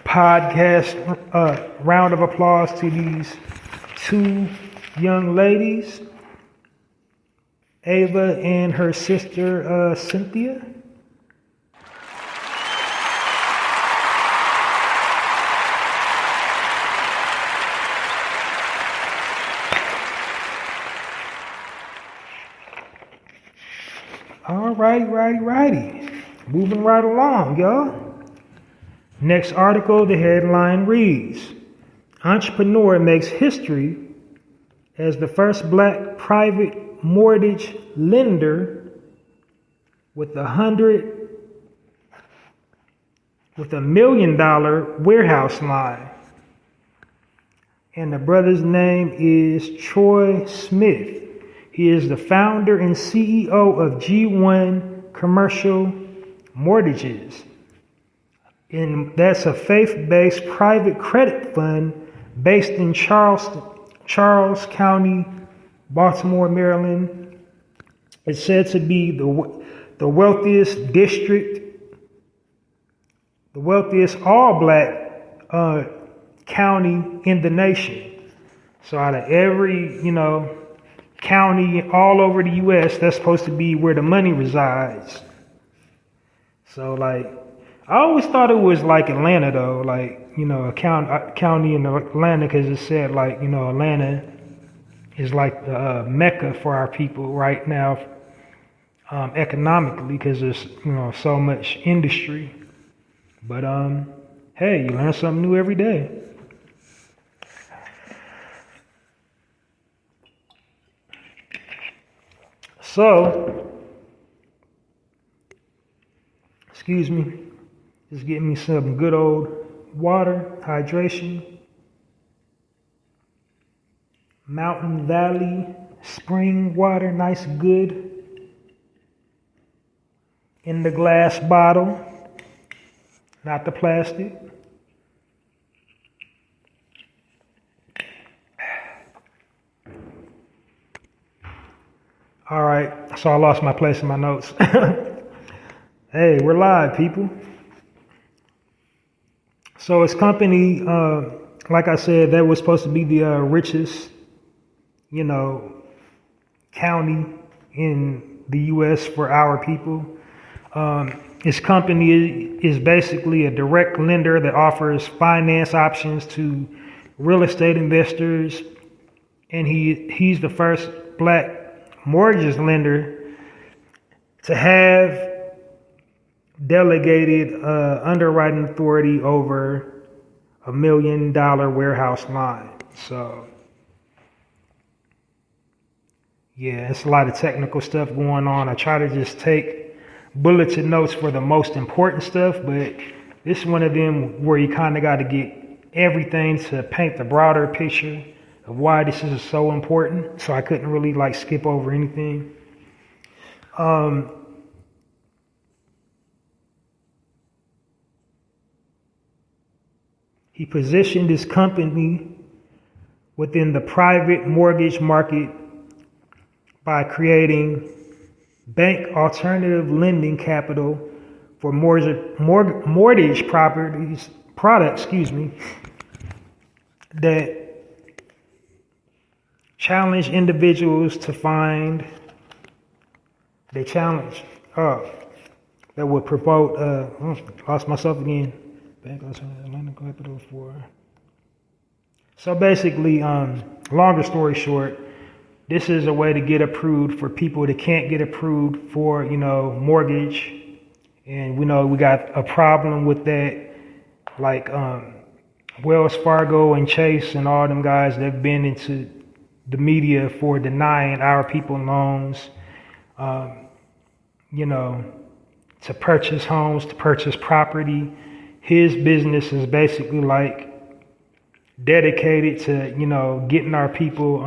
podcast round of applause to these two young ladies. Ava and her sister Cynthia. All righty. Moving right along, y'all. Next article, the headline reads, Entrepreneur makes history as the first black private mortgage lender with $1 million warehouse line. And the brother's name is Troy Smith. He is the founder and CEO of G1 Commercial Mortgages. And that's a faith-based private credit fund based in Charles County, Baltimore, Maryland. It's said to be the wealthiest district, the wealthiest all-black county in the nation. So out of every, county all over the U.S., that's supposed to be where the money resides. So, I always thought it was like Atlanta, though, a county in Atlanta, because it said, Atlanta is like the mecca for our people right now, economically, because there's, so much industry. But, hey, you learn something new every day. So, excuse me, just getting me some good old water, hydration. Mountain Valley spring water, nice, good. In the glass bottle, not the plastic. All right, so I lost my place in my notes. Hey, we're live, people. So his company, like I said, that was supposed to be the richest, county in the U.S. for our people. His company is basically a direct lender that offers finance options to real estate investors, and he's the first black mortgage lender to have delegated underwriting authority over $1 million warehouse line. So, yeah, it's a lot of technical stuff going on. I try to just take bulleted notes for the most important stuff, but this is one of them where you kind of got to get everything to paint the broader picture of why this is so important. So I couldn't really skip over anything. He positioned his company within the private mortgage market by creating bank alternative lending capital for mortgage products, that challenge individuals to find, that would promote, lost myself again. Bank alternative lending capital for. So basically, longer story short, this is a way to get approved for people that can't get approved for, mortgage. And we know we got a problem with that, Wells Fargo and Chase and all them guys that have been into the media for denying our people loans, to purchase homes, to purchase property. His business is basically dedicated to, getting our people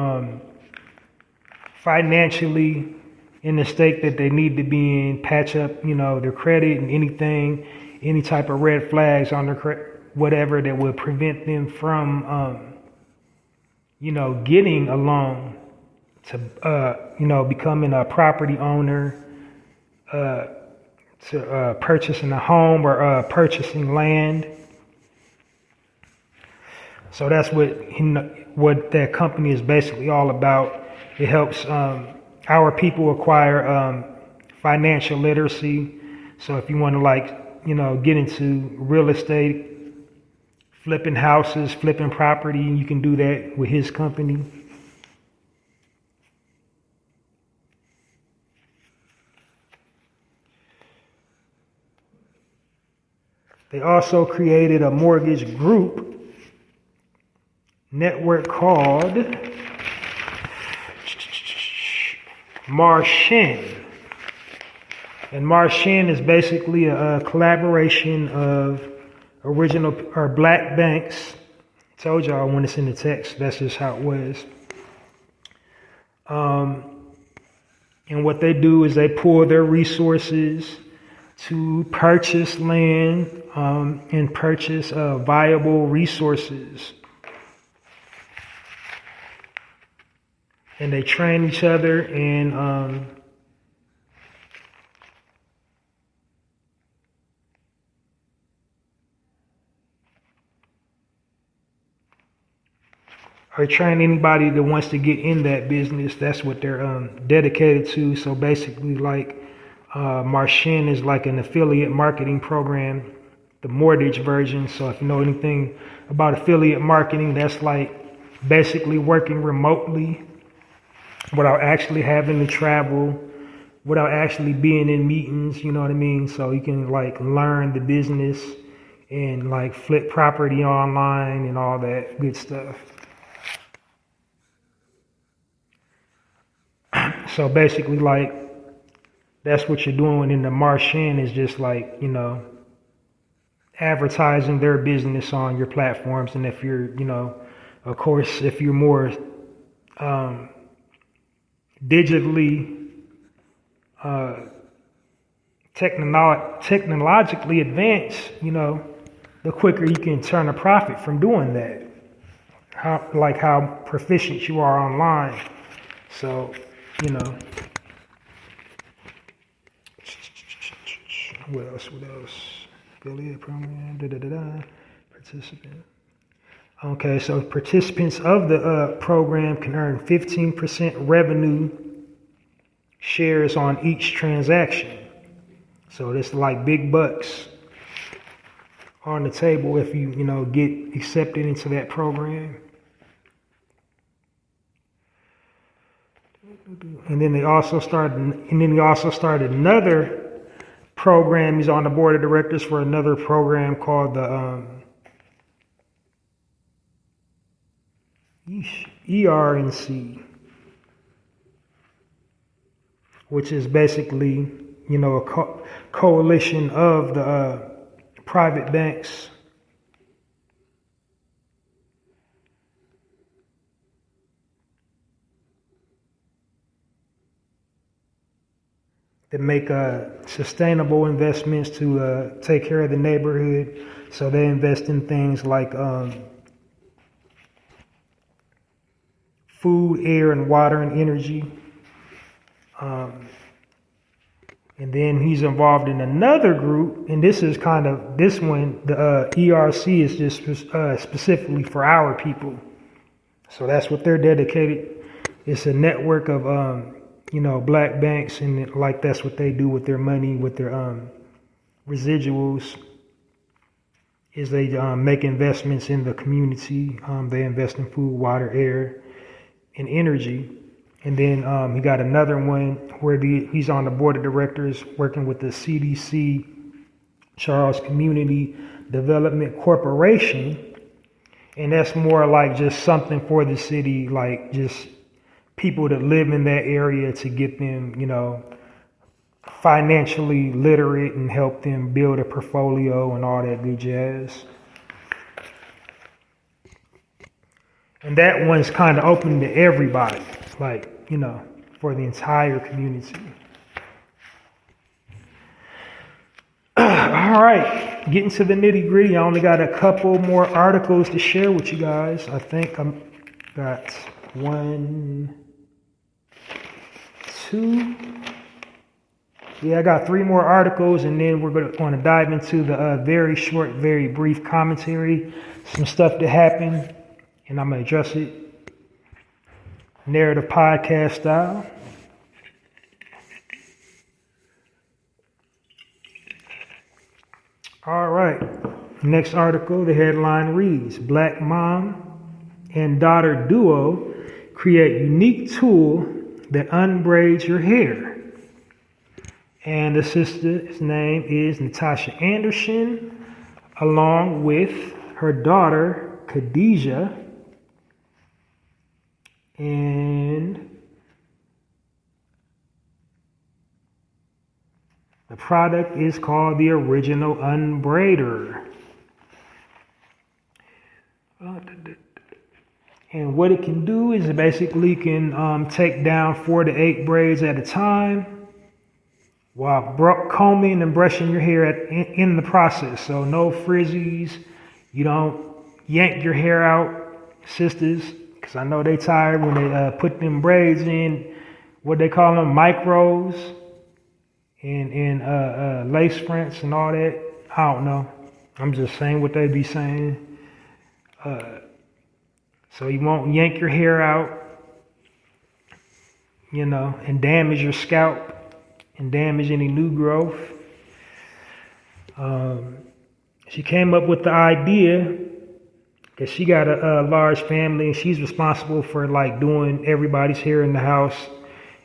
financially in the state that they need to be in, patch up, their credit and any type of red flags on their whatever that would prevent them from, getting a loan to, becoming a property owner, to purchasing a home or purchasing land. So that's what that company is basically all about. It helps our people acquire financial literacy. So if you want to get into real estate, flipping houses, flipping property, you can do that with his company. They also created a mortgage group network called Martian. And Martian is basically a collaboration of original or black banks. I told y'all when it's in the text, that's just how it was. And what they do is they pull their resources to purchase land and purchase viable resources. And they train each other and or train anybody that wants to get in that business. That's what they're dedicated to. So basically, Martian is like an affiliate marketing program, the mortgage version. So if you know anything about affiliate marketing, that's like basically working remotely without actually having to travel, without actually being in meetings, you know what I mean? So you can learn the business and flip property online and all that good stuff. So basically that's what you're doing in the Martian is just advertising their business on your platforms. And if you're, of course, if you're more digitally, technologically advanced, the quicker you can turn a profit from doing that. How proficient you are online. So, what else? Affiliate program, participant. Okay, so participants of the program can earn 15% revenue shares on each transaction. So that's big bucks on the table if you, get accepted into that program. And then they also started another program. He's on the board of directors for another program called the ERNC, which is basically, a coalition of the private banks. That make sustainable investments to take care of the neighborhood. So they invest in things like food, air, and water and energy. And then he's involved in another group, and this one, the ERC is just specifically for our people. So that's what they're dedicated. It's a network of black banks, and that's what they do with their money, with their residuals, is they make investments in the community. They invest in food, water, air, and energy. And then he got another one where he's on the board of directors working with the CDC, Charles Community Development Corporation. And that's more just something for the city, just people that live in that area to get them, financially literate and help them build a portfolio and all that good jazz. And that one's kind of open to everybody, for the entire community. All right, getting to the nitty gritty. I only got a couple more articles to share with you guys. I think I'm got 1, 2. Yeah, I got 3 more articles, and then we're going to dive into the very short, very brief commentary, some stuff that happened, and I'm going to address it narrative podcast style. All right. Next article, the headline reads, Black mom and daughter duo create unique tool that unbraids your hair. And the sister's name is Natasha Anderson, along with her daughter, Khadijah. And the product is called the Original Unbraider. And what it can do is it basically can take down 4 to 8 braids at a time while combing and brushing your hair in the process. So no frizzies. You don't yank your hair out, sisters, because I know they tired when they put them braids in, what they call them, micros and lace fronts and all that. I don't know. I'm just saying what they be saying. So you won't yank your hair out, and damage your scalp and damage any new growth. She came up with the idea because she got a large family and she's responsible for doing everybody's hair in the house.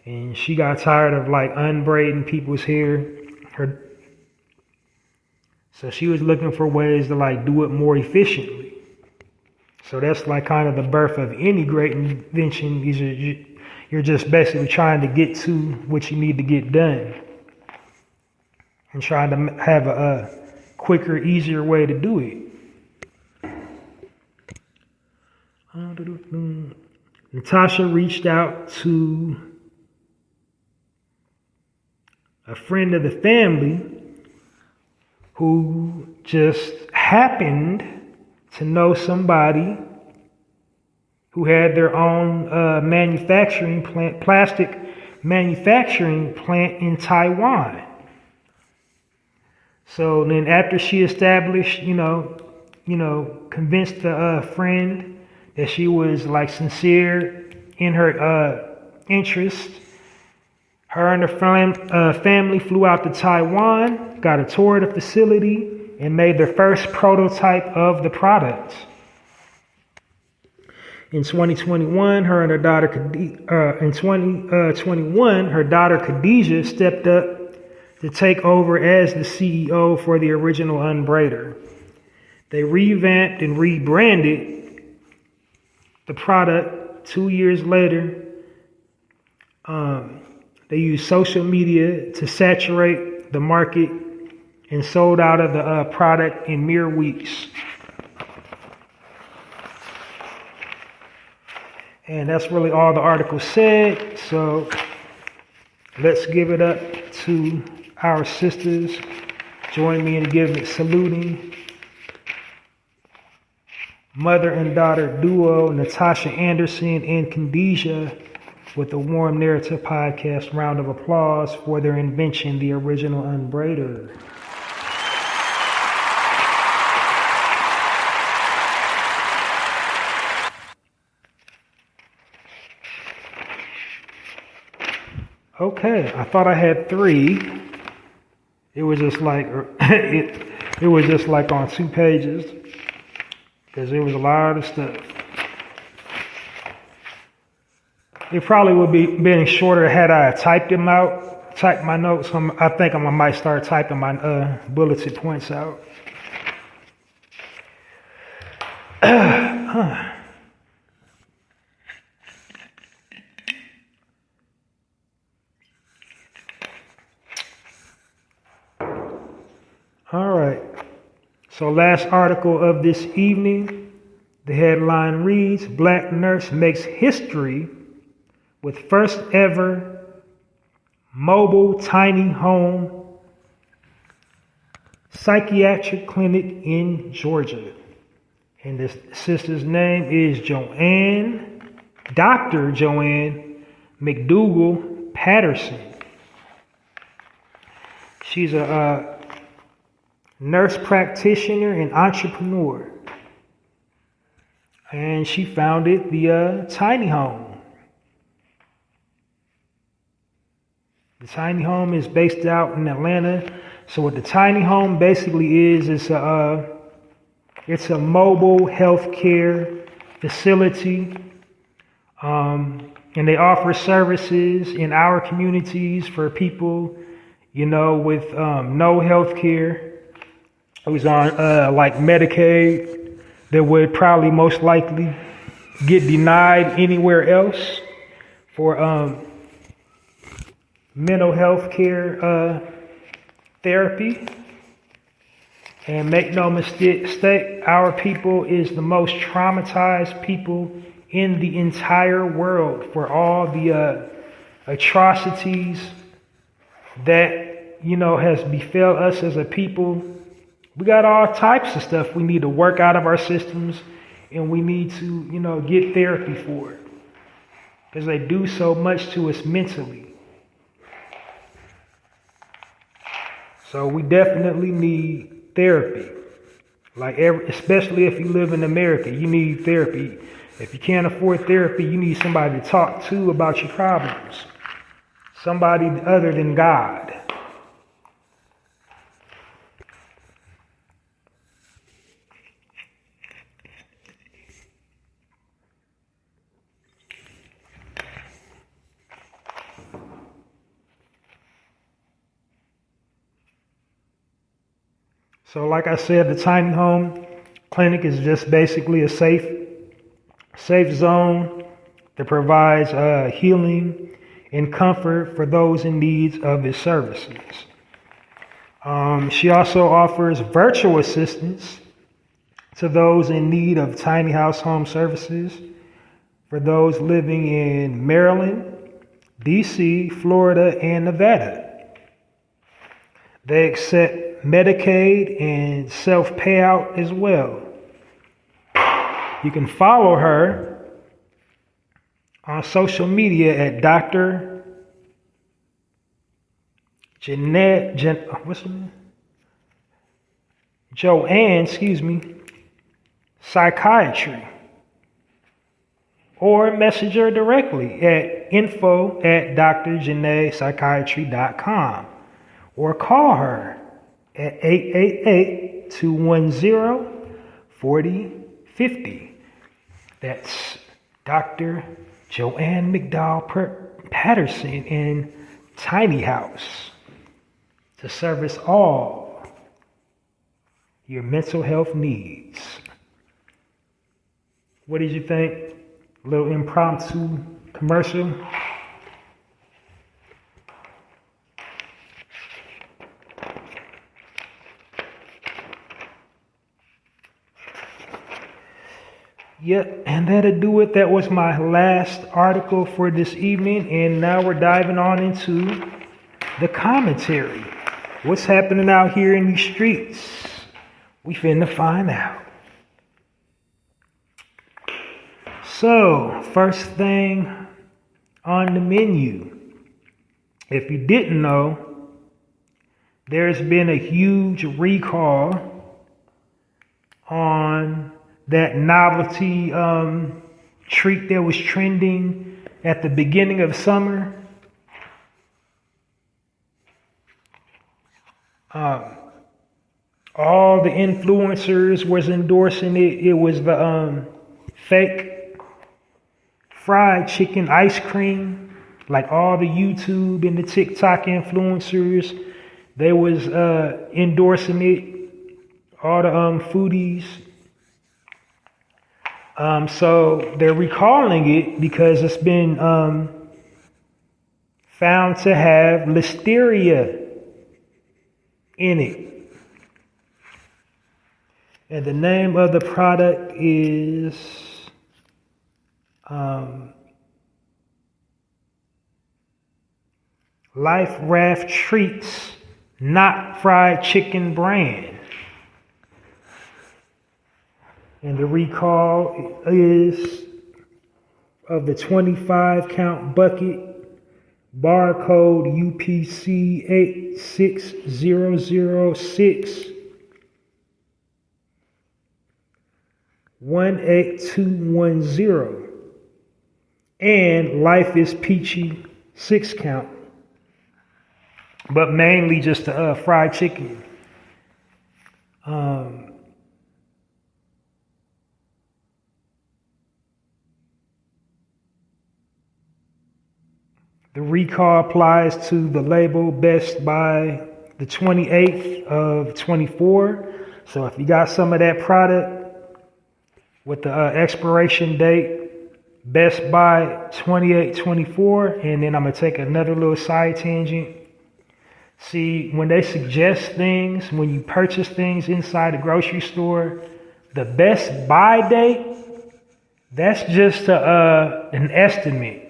And she got tired of unbraiding people's hair. So she was looking for ways to do it more efficiently. So that's kind of the birth of any great invention. You're just basically trying to get to what you need to get done and trying to have a quicker, easier way to do it. Natasha reached out to a friend of the family who just happened to know somebody who had their own plastic manufacturing plant in Taiwan. So then after she established, convinced the friend that she was sincere in her interest, her and her family flew out to Taiwan, got a tour of the facility, and made their first prototype of the product. In 2021, her daughter Khadijah stepped up to take over as the CEO for the Original Unbraider. They revamped and rebranded the product 2 years later. They used social media to saturate the market and sold out of the product in mere weeks. And that's really all the article said. So let's give it up to our sisters. Join me in saluting mother and daughter duo, Natasha Anderson and Khadijah, with a warm Narrator podcast round of applause for their invention, the Original Unbraider. Okay, I thought I had 3. It was just it was just on 2 pages because there was a lot of stuff. It probably would be been shorter had I typed my notes. I think I might start typing my bulleted points out. All right. So last article of this evening, the headline reads, Black nurse makes history with first ever mobile tiny home psychiatric clinic in Georgia. And the sister's name is Dr. Joanne McDougall Patterson. She's a nurse practitioner and entrepreneur. And she founded the tiny home. The tiny home is based out in Atlanta, So what the tiny home basically is, it's a mobile healthcare facility, and they offer services in our communities for people, with no health care, who's on like Medicaid, that would probably most likely get denied anywhere else for mental health care therapy. And make no mistake, our people is the most traumatized people in the entire world for all the atrocities that, has befell us as a people. We got all types of stuff we need to work out of our systems, and we need to, get therapy for it, because they do so much to us mentally. So we definitely need therapy. Especially if you live in America, you need therapy. If you can't afford therapy, you need somebody to talk to about your problems. Somebody other than God. So like I said, the tiny home clinic is just basically a safe zone that provides healing and comfort for those in need of its services. She also offers virtual assistance to those in need of tiny house home services for those living in Maryland, DC, Florida, and Nevada. They accept Medicaid and self-payout as well. You can follow her on social media at Dr. Joanne, Psychiatry. Or message her directly at info@drjanaepsychiatry.com. Or call her at 888-210-4050. That's Dr. Joanne McDowell Patterson in Tiny House to service all your mental health needs. What did you think? A little impromptu commercial? Yep, and that'll do it. That was my last article for this evening, and now we're diving on into the commentary. What's happening out here in these streets? We finna find out. So, first thing on the menu. If you didn't know, there's been a huge recall on that novelty treat that was trending at the beginning of summer. All the influencers was endorsing it. It was the fake fried chicken ice cream. Like all the YouTube and the TikTok influencers, they was endorsing it. All the foodies. So they're recalling it because it's been found to have listeria in it. And the name of the product is Life Raft Treats, Not Fried Chicken brand. And the recall is of the 25 count bucket, barcode UPC 86006 18210, and Life is Peachy 6 count. but mainly just the fried chicken. The recall applies to the label Best by the 28th of 24. So if you got some of that product with the expiration date, Best by 28/24, and then I'm going to take another little side tangent. See, when they suggest things, when you purchase things inside the grocery store, the Best Buy date, that's just an estimate.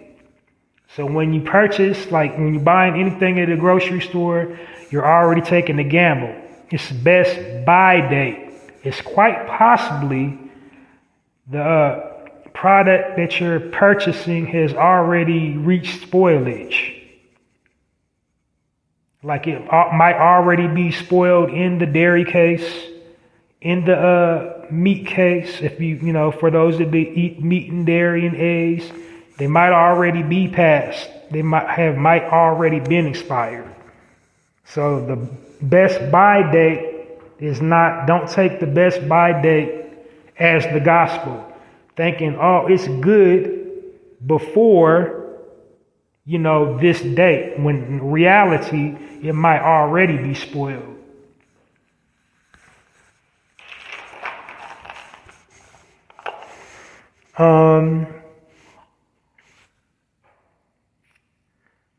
So when you purchase, like when you're buying anything at the grocery store, you're already taking a gamble. It's Best Buy date. It's quite possibly the product that you're purchasing has already reached spoilage. Like it might already be spoiled in the dairy case, in the meat case. If you know, for those that eat meat and dairy and eggs, they might already be past. They might already been expired. So the Best Buy date is not. Don't take the Best Buy date as the gospel, thinking, oh, it's good before, you know, this date, when in reality, it might already be spoiled.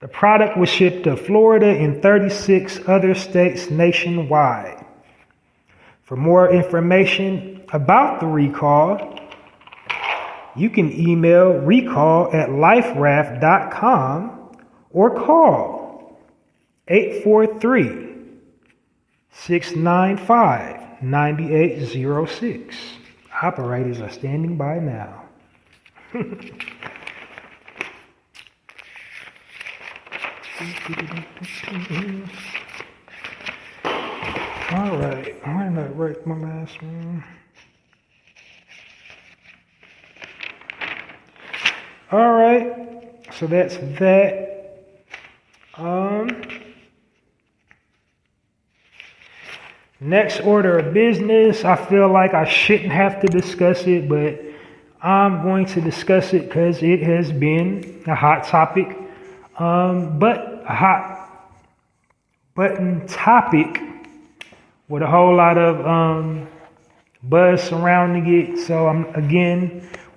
The product was shipped to Florida and 36 other states nationwide. For more information about the recall, you can email recall@liferaft.com or call 843-695-9806. Operators are standing by now. All right, why did I write my last one? All right, so that's that. Next order of business, I feel like I shouldn't have to discuss it, but I'm going to discuss it because it has been a hot topic, but a hot button topic with a whole lot of buzz surrounding it. So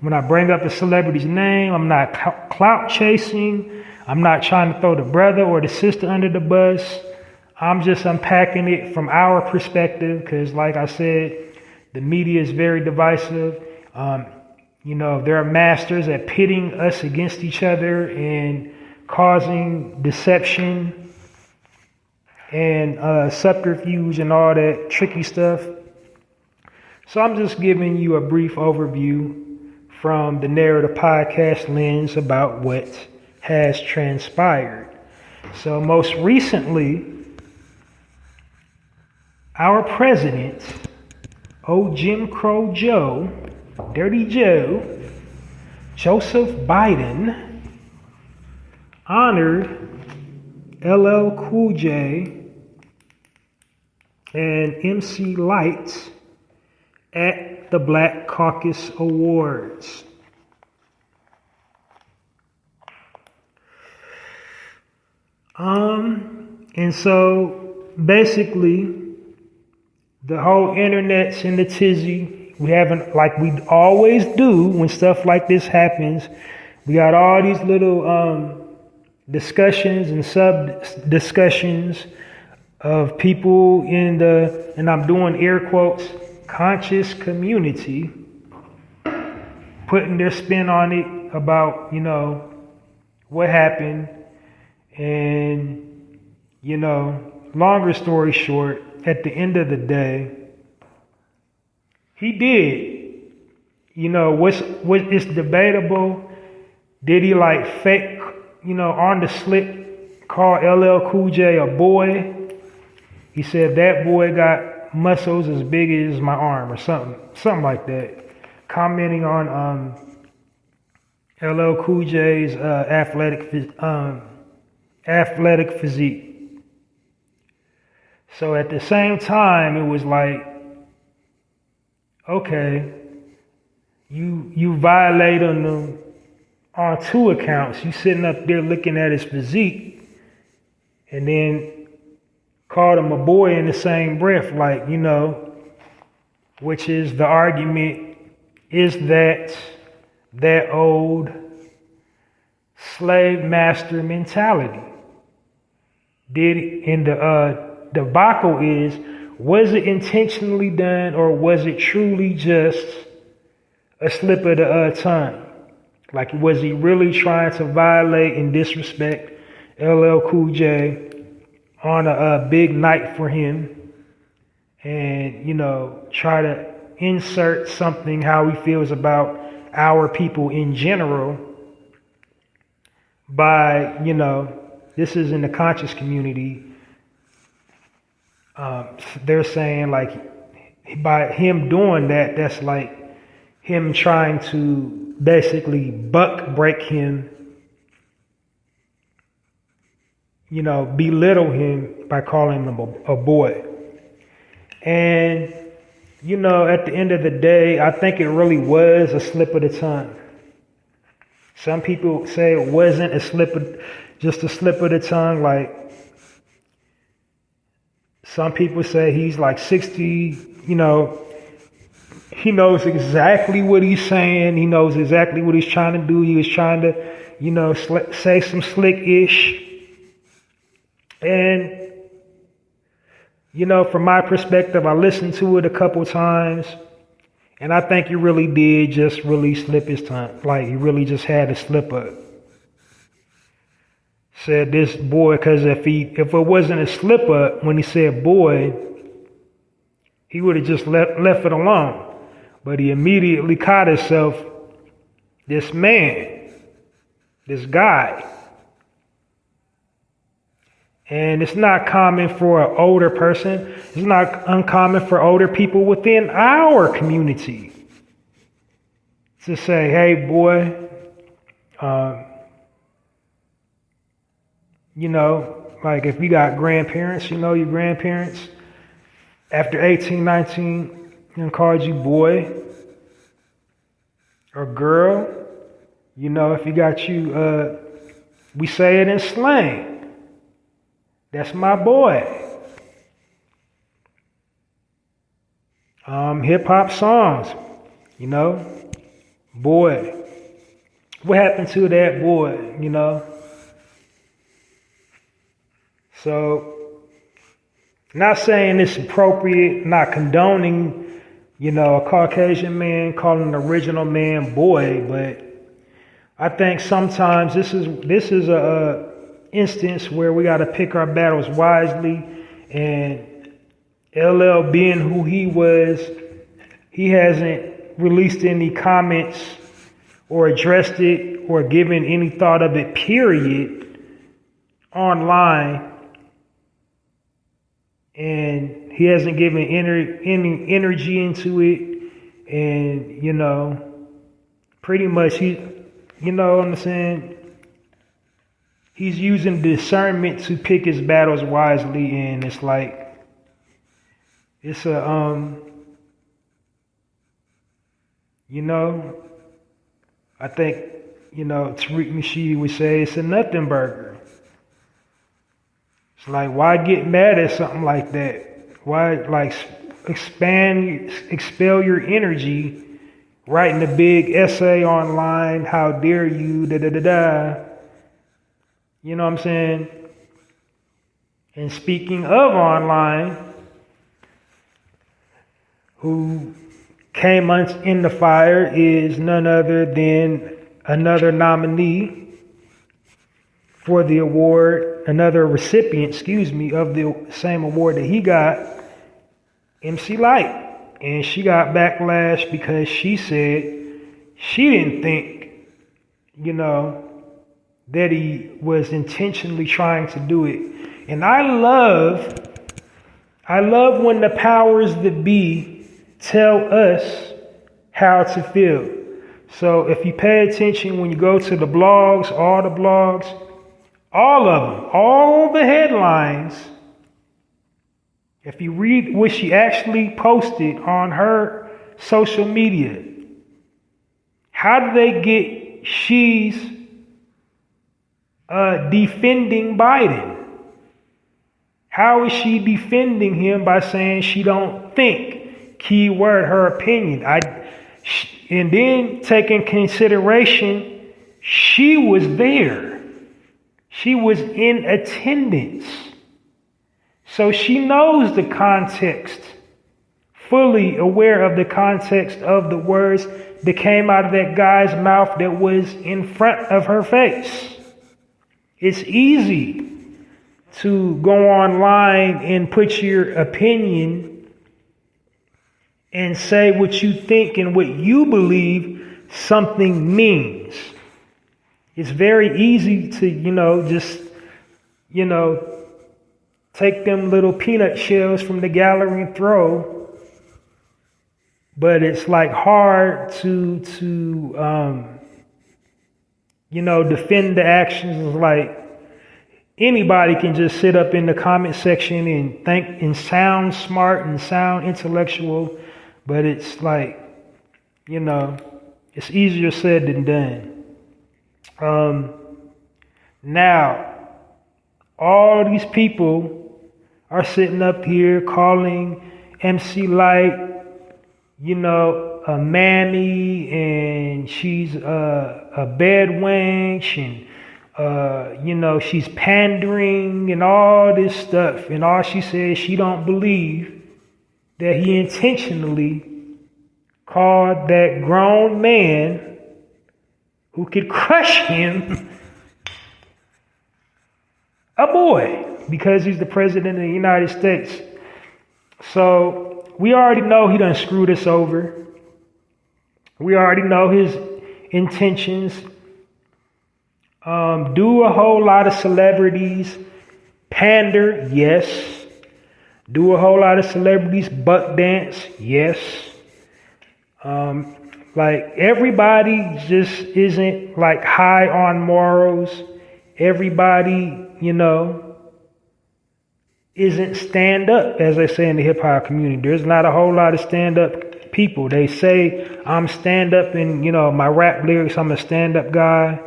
when I bring up a celebrity's name, I'm not clout chasing. I'm not trying to throw the brother or the sister under the bus. I'm just unpacking it from our perspective because, like I said, the media is very divisive. You know, they're masters at pitting us against each other and causing deception and subterfuge and all that tricky stuff. So I'm just giving you a brief overview from the Narrator podcast lens about what has transpired. So most recently, our president, old Jim Crow Joe, Dirty Joe, Joseph Biden, honored LL Cool J and MC Lyte at the Black Caucus Awards. And so basically the whole internet's in the tizzy. We haven't, like we always do when stuff like this happens, we got all these little discussions and sub-discussions of people in the, and I'm doing air quotes, conscious community, putting their spin on it about, you know, what happened. And, you know, longer story short, at the end of the day, he did. You know, what is debatable. Did he like fake, you know, on the slip, call LL Cool J a boy? He said that boy got muscles as big as my arm or something like that. Commenting on LL Cool J's athletic physique. So at the same time, it was like, okay, you violating them on two accounts. You sitting up there looking at his physique, and then called him a boy in the same breath, like, which is the argument, is that old slave master mentality. And the debacle is, was it intentionally done, or was it truly just a slip of the tongue? Like, was he really trying to violate and disrespect LL Cool J on a big night for him, and, try to insert something, how he feels about our people in general, by, this is in the conscious community. They're saying, like, by him doing that, that's like him trying to basically buck break him, belittle him by calling him a boy. And, at the end of the day, I think it really was a slip of the tongue. Some people say it wasn't just a slip of the tongue. Like, some people say he's like 60, he knows exactly what he's saying. He knows exactly what he's trying to do. He was trying to, say some slick-ish. And, from my perspective, I listened to it a couple times, and I think he really did just really slip his tongue. Like, he really just had a slip up. Said this boy, because if it wasn't a slip up when he said boy, he would have just left it alone. But he immediately caught himself, this man, this guy. And it's not common for an older person. It's not uncommon for older people within our community to say, hey, boy, like if you got grandparents, your grandparents, after 18, 19, called you boy or girl, if you got you, we say it in slang. That's my boy. Hip hop songs, boy. What happened to that boy, So, not saying it's appropriate, not condoning, a Caucasian man calling an original man boy, but I think sometimes this is a instance where we got to pick our battles wisely. And LL being who he was, he hasn't released any comments or addressed it or given any thought of it, period, online. And he hasn't given any energy into it. And, pretty much what I'm saying? He's using discernment to pick his battles wisely, and it's like, it's a, I think, Tariq Nasheed would say it's a nothing burger. It's like, why get mad at something like that? Why, like, expel your energy, writing a big essay online, how dare you, da-da-da-da. You know what I'm saying? And speaking of online, who came in the fire is none other than another nominee for the award, another recipient, of the same award that he got, MC Lyte. And she got backlash because she said she didn't think, that he was intentionally trying to do it. And I love when the powers that be tell us how to feel. So if you pay attention, when you go to the blogs, all of them, all the headlines If you read what she actually posted on her social media, how do they get she's defending Biden? How is she defending him by saying she don't think, keyword, her opinion? And then take in consideration, she was there. She was in attendance. So she knows the context, fully aware of the context of the words that came out of that guy's mouth that was in front of her face. It's easy to go online and put your opinion and say what you think and what you believe something means. It's very easy to, just, take them little peanut shells from the gallery and throw. But it's like hard to defend the actions. It's like anybody can just sit up in the comment section and think and sound smart and sound intellectual. But it's like, it's easier said than done. Now, all these people are sitting up here calling MC Light, a mammy, and she's a bad wench, and she's pandering and all this stuff. And all she says, she don't believe that he intentionally called that grown man who could crush him a boy because he's the president of the United States. So we already know he done screwed us over. We already know his intentions. Do a whole lot of celebrities pander? Yes. Do a whole lot of celebrities buck dance? Yes. Like everybody just isn't like high on morals. Everybody, isn't stand up, as they say in the hip hop community. There's not a whole lot of stand up people. They say I'm stand up in, my rap lyrics, I'm a stand up guy.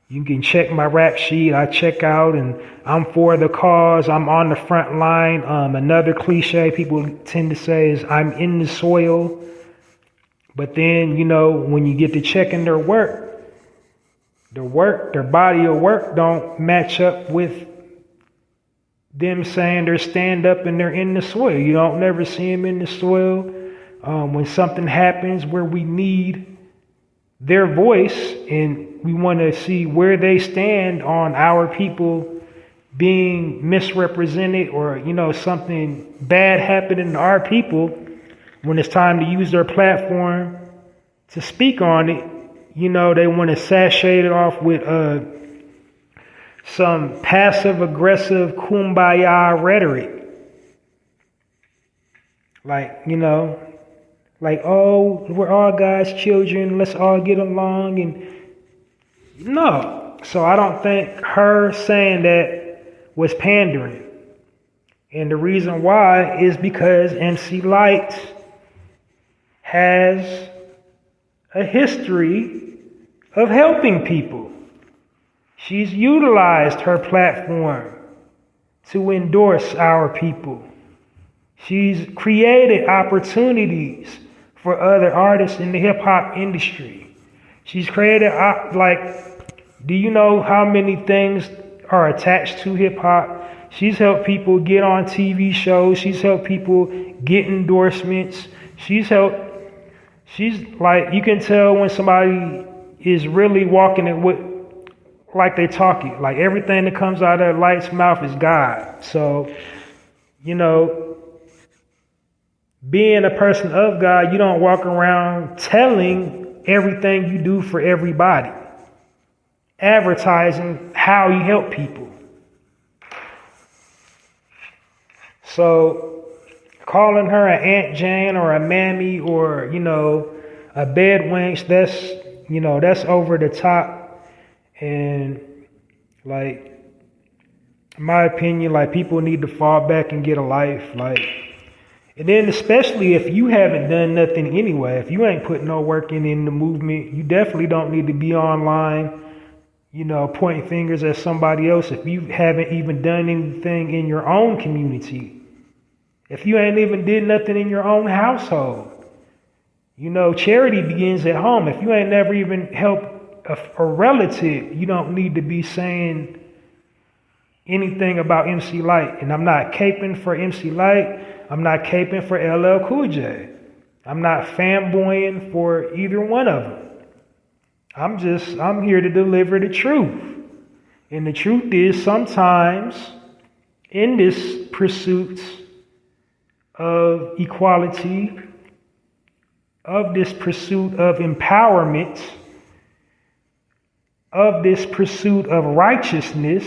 You can check my rap sheet. I check out and I'm for the cause. I'm on the front line. Another cliche people tend to say is I'm in the soil. But then, when you get to checking their work, their body of work don't match up with them saying they're stand up and they're in the soil. You don't never see them in the soil. When something happens where we need their voice and we want to see where they stand on our people being misrepresented or, something bad happening to our people, when it's time to use their platform to speak on it, they want to sashay it off with some passive-aggressive kumbaya rhetoric. Like, oh, we're all God's children, let's all get along. And no. So I don't think her saying that was pandering. And the reason why is because MC Light has a history of helping people. She's utilized her platform to endorse our people. She's created opportunities for other artists in the hip hop industry. She's created, do you know how many things are attached to hip hop? She's helped people get on TV shows. She's helped people get endorsements. You can tell when somebody is really walking it with, like they talking. Like everything that comes out of Light's mouth is God. So, being a person of God, you don't walk around telling everything you do for everybody, advertising how you help people. So calling her an Aunt Jane or a mammy or, a bed wench, that's over the top. And in my opinion, like people need to fall back and get a life. Like, and then especially if you haven't done nothing anyway, if you ain't put no work in the movement, you definitely don't need to be online, pointing fingers at somebody else if you haven't even done anything in your own community. If you ain't even did nothing in your own household. Charity begins at home. If you ain't never even helped a relative, you don't need to be saying anything about MC Light. And I'm not caping for MC Light. I'm not caping for LL Cool J. I'm not fanboying for either one of them. I'm here to deliver the truth. And the truth is sometimes in this pursuit of equality, of this pursuit of empowerment, of this pursuit of righteousness,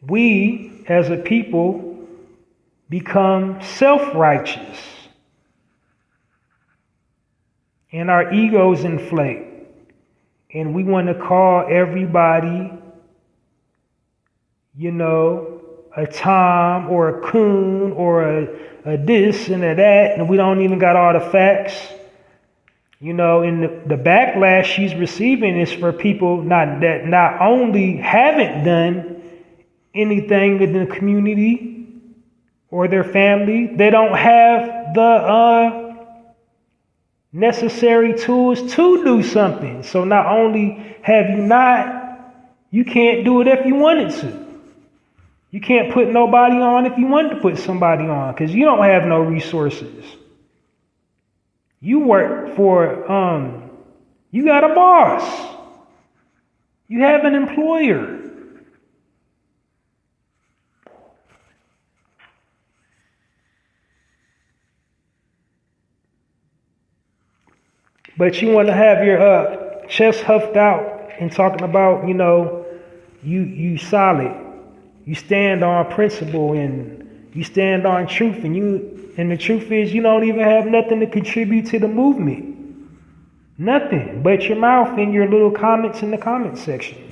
we as a people become self-righteous. And our egos inflate. And we want to call everybody, a Tom or a Coon or a this and a that. And we don't even got all the facts. And the backlash she's receiving is for people that not only haven't done anything in the community or their family, they don't have the necessary tools to do something. So not only have you can't do it if you wanted to. You can't put nobody on if you wanted to put somebody on because you don't have no resources. You work for, you got a boss. You have an employer. But you want to have your chest huffed out and talking about, you solid. You stand on principle and you stand on truth, and the truth is you don't even have nothing to contribute to the movement. Nothing but your mouth and your little comments in the comment section.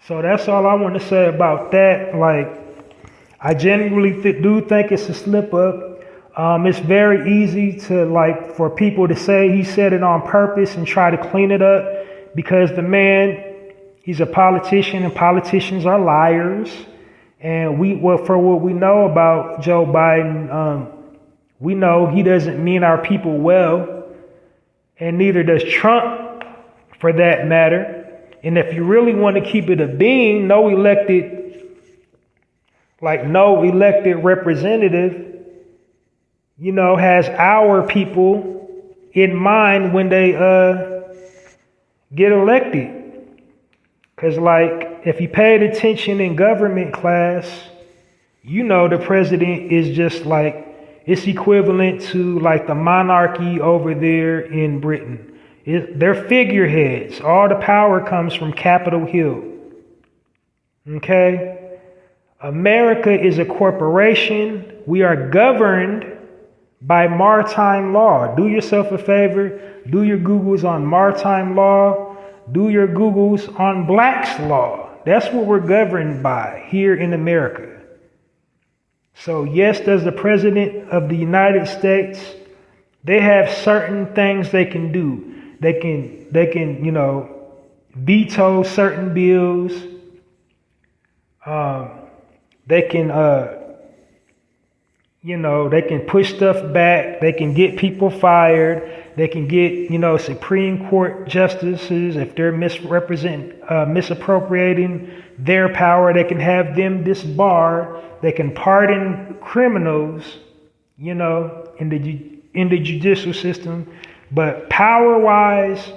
So that's all I want to say about that. Like, I genuinely do think it's a slip up. It's very easy to for people to say he said it on purpose and try to clean it up because the man, he's a politician and politicians are liars. And for what we know about Joe Biden, we know he doesn't mean our people well, and neither does Trump for that matter. And if you really want to keep it a bean, no elected representative, has our people in mind when they get elected. Because if you paid attention in government class, the president is just it's equivalent to the monarchy over there in Britain. They're figureheads. All the power comes from Capitol Hill. Okay? America is a corporation. We are governed by maritime law. Do yourself a favor. Do your Googles on maritime law. Do your Googles on Black's law. That's what we're governed by here in America. So yes, does the President of the United States, they have certain things they can do. They can, veto certain bills. They can, they can push stuff back. They can get people fired. They can get, Supreme Court justices, if they're misappropriating their power, they can have them disbarred. They can pardon criminals, in the judicial system. But power-wise,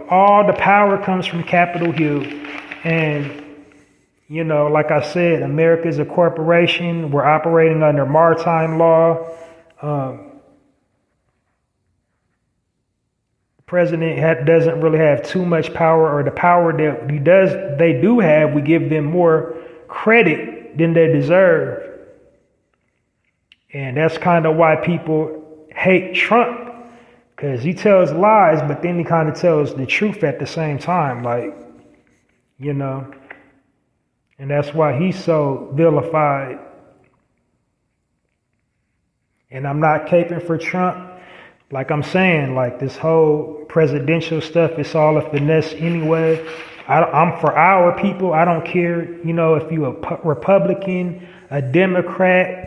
all the power comes from Capitol Hill. And, like I said, America is a corporation. We're operating under maritime law. President doesn't really have too much power, or the power that they do have, we give them more credit than they deserve. And that's kind of why people hate Trump, because he tells lies, but then he kind of tells the truth at the same time, like, you know. And that's why he's so vilified. And I'm not caping for Trump. Like I'm saying, like this whole presidential stuff, it's all a finesse anyway. I'm for our people. I don't care, you know, if you're a Republican, a Democrat,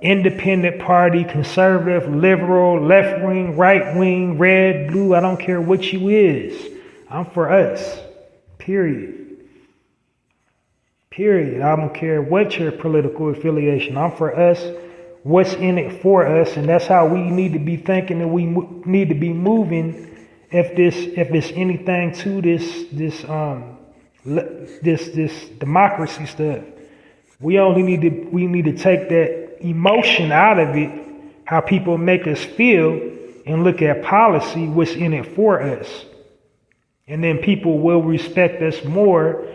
independent party, conservative, liberal, left wing, right wing, red, blue. I don't care what you is. I'm for us. Period. Period. I don't care what your political affiliation. I'm for us. What's in it for us, and that's how we need to be thinking, and we need to be moving. If it's anything to this democracy stuff, we need to take that emotion out of it, how people make us feel, and look at policy, what's in it for us, and then people will respect us more.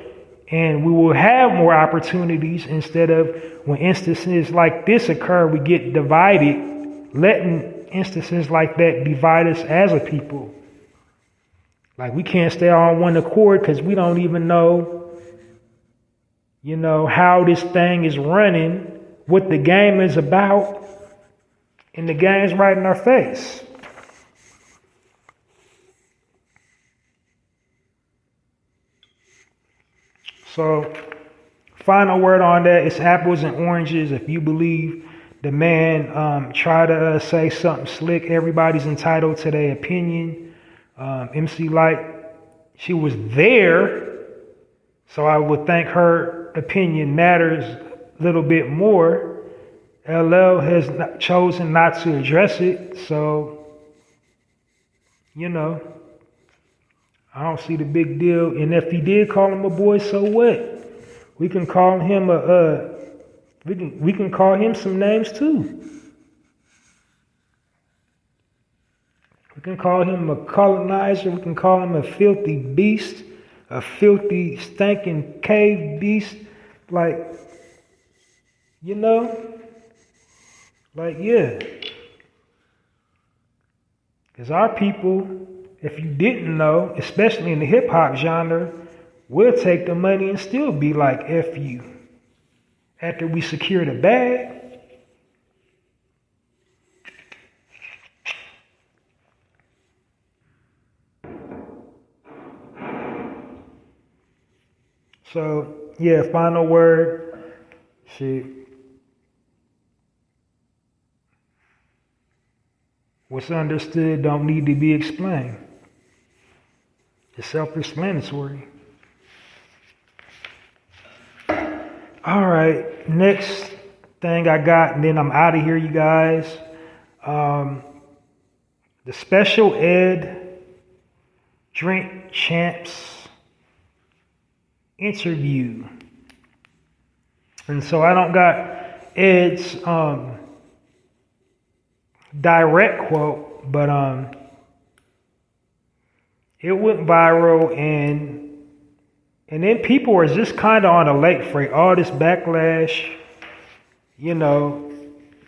And we will have more opportunities instead of when instances like this occur, we get divided, letting instances like that divide us as a people. Like we can't stay on one accord because we don't even know, you know, how this thing is running, what the game is about, and the game's right in our face. So, final word on that, it's apples and oranges. If you believe the man try to say something slick, everybody's entitled to their opinion. MC Light, she was there, so I would think her opinion matters a little bit more. LL has chosen not to address it, so, you know. I don't see the big deal. And if he did call him a boy, so what? We can call him we can call him some names too. We can call him a colonizer. We can call him a filthy beast, a filthy stinking cave beast. Like, you know, like, yeah. Because our people, if you didn't know, especially in the hip hop genre, we'll take the money and still be like, F you. After we secure the bag. So, yeah, final word. Shit. What's understood don't need to be explained. It's self-explanatory. All right, next thing I got, and then I'm out of here, you guys. The special ed drink champs interview. And so I don't got Ed's direct quote, but it went viral, and then people are just kind of on a late freight. All this backlash, you know,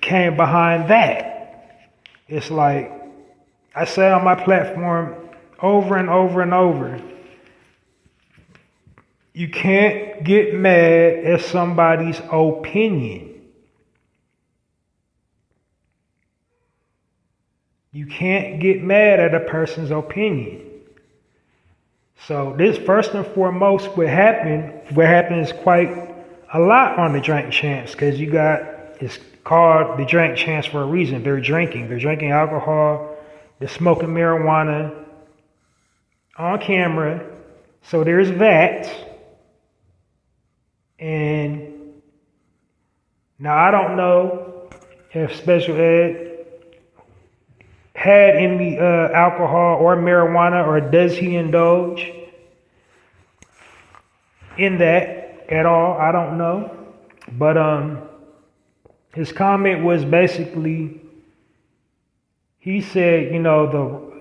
came behind that. It's like I say on my platform over and over and over, you can't get mad at somebody's opinion. You can't get mad at a person's opinion. So this, first and foremost, what happens quite a lot on the Drink Champs, because you got, it's called the Drink Champs for a reason. They're drinking alcohol, they're smoking marijuana on camera. So there's that. And now I don't know if special ed had any alcohol or marijuana, or does he indulge in that at all? I don't know. But his comment was basically, he said, you know,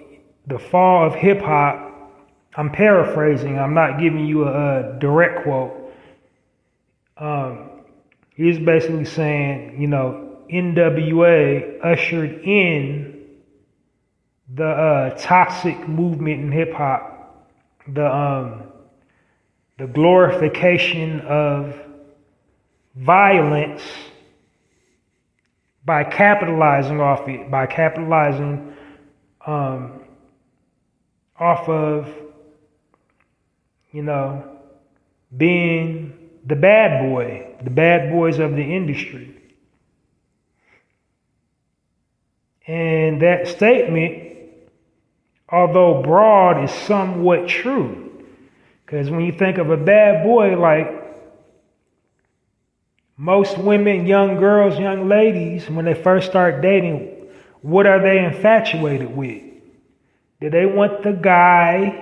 the fall of hip hop, I'm paraphrasing, I'm not giving you a direct quote. He's basically saying, you know, NWA ushered in the toxic movement in hip hop, the glorification of violence by capitalizing off it, by capitalizing off of, being the bad boy, the bad boys of the industry. And that statement, although broad, is somewhat true. Because when you think of a bad boy, like most women, young girls, young ladies, when they first start dating, what are they infatuated with? Do they want the guy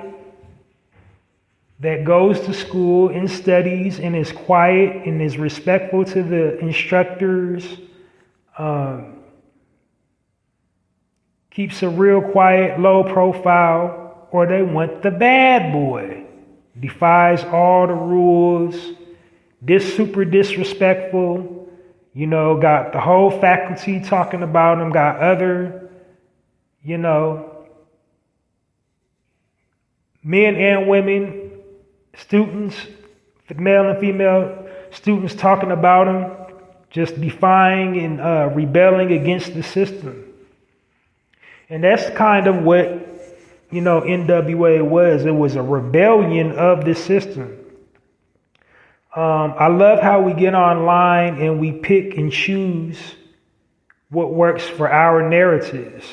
that goes to school and studies and is quiet and is respectful to the instructors, keeps a real quiet, low profile, or they want the bad boy, defies all the rules, super disrespectful, got the whole faculty talking about him, got other, men and women, students, male and female students talking about him, just defying and rebelling against the system. And that's kind of what, NWA was. It was a rebellion of the system. I love how we get online and we pick and choose what works for our narratives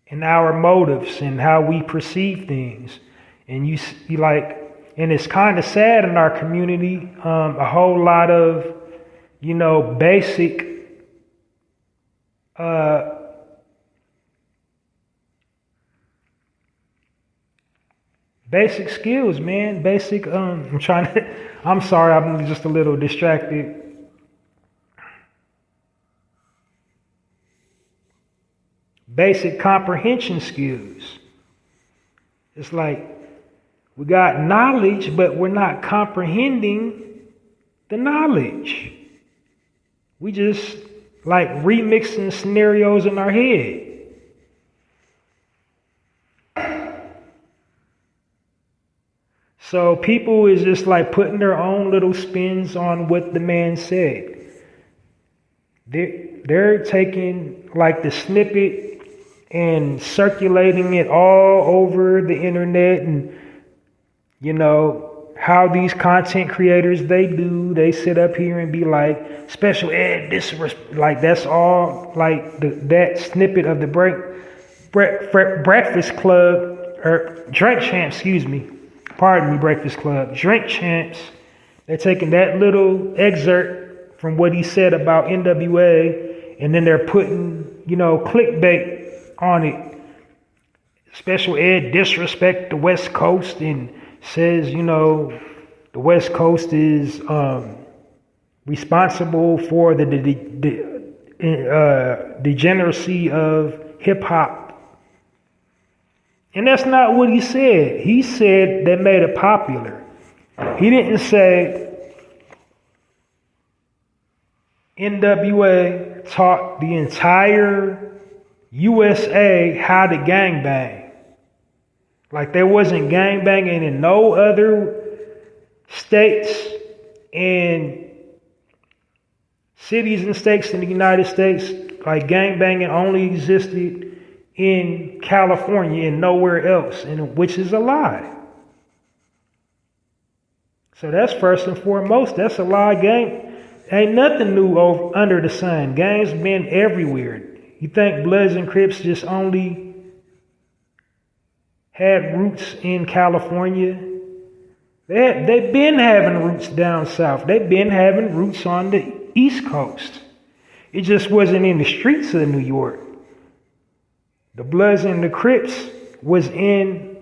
and our motives and how we perceive things. And you and it's kind of sad in our community, a whole lot of, basic skills, man. I'm sorry, I'm just a little distracted. Basic comprehension skills. It's like we got knowledge, but we're not comprehending the knowledge. We just like remixing scenarios in our head. So people is just like putting their own little spins on what the man said. They're taking like the snippet and circulating it all over the internet, and how these content creators they sit up here and be like special ed like that's all like that snippet of the Breakfast Club or Drink Champs, Breakfast Club, Drink Champs. They're taking that little excerpt from what he said about NWA, and then they're putting, clickbait on it. Special ed disrespect the West Coast and says, the West Coast is responsible for the degeneracy of hip hop. And that's not what he said. He said they made it popular. He didn't say NWA taught the entire USA how to gangbang. Like there wasn't gangbanging in no other states and cities and states in the United States. Like gangbanging only existed in California and nowhere else, and which is a lie. So that's first and foremost, that's a lie. Gang ain't nothing new under the sun. Gangs been everywhere. You think Bloods and Crips just only had roots in California? They've been having roots down south. They've been having roots on the East Coast. It just wasn't in the streets of New York. The Bloods and the Crips was in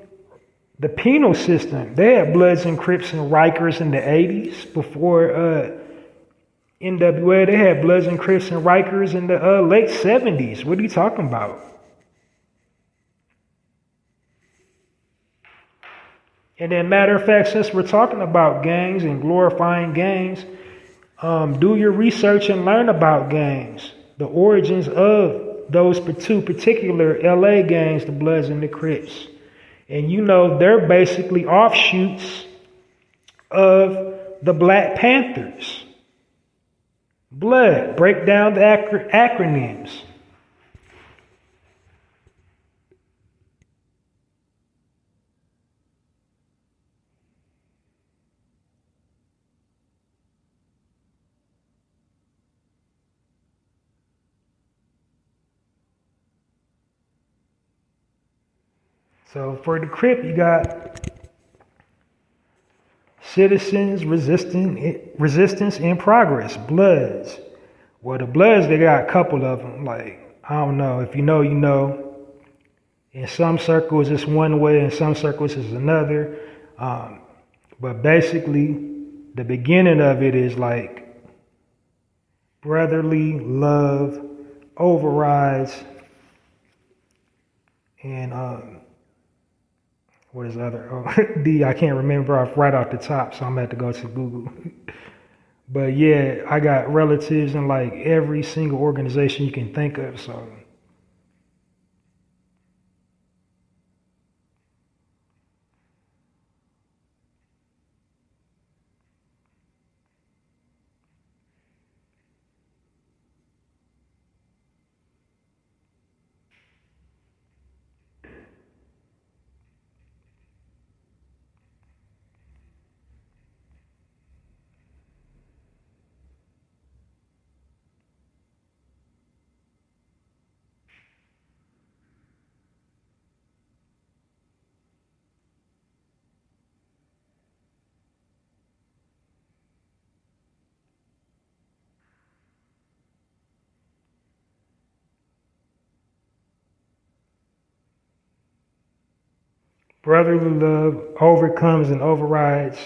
the penal system. They had Bloods and Crips and Rikers in the 80s before NWA. They had Bloods and Crips and Rikers in the late 70s. What are you talking about? And then, matter of fact, since we're talking about gangs and glorifying gangs, Do your research and learn about gangs, the origins of those two particular LA gangs, the Bloods and the Crips. And they're basically offshoots of the Black Panthers. Blood, break down the acronyms. So for the Crip, you got Citizens Resistance in Progress, Bloods. Well, the Bloods, they got a couple of them. Like, I don't know. If you know, you know. In some circles, it's one way. In some circles, it's another. But basically, the beginning of it is like brotherly love overrides and what is the other? Oh, D, I can't remember right off the top, so I'm going to have to go to Google. But yeah, I got relatives in like every single organization you can think of, so. Brotherly love overcomes and overrides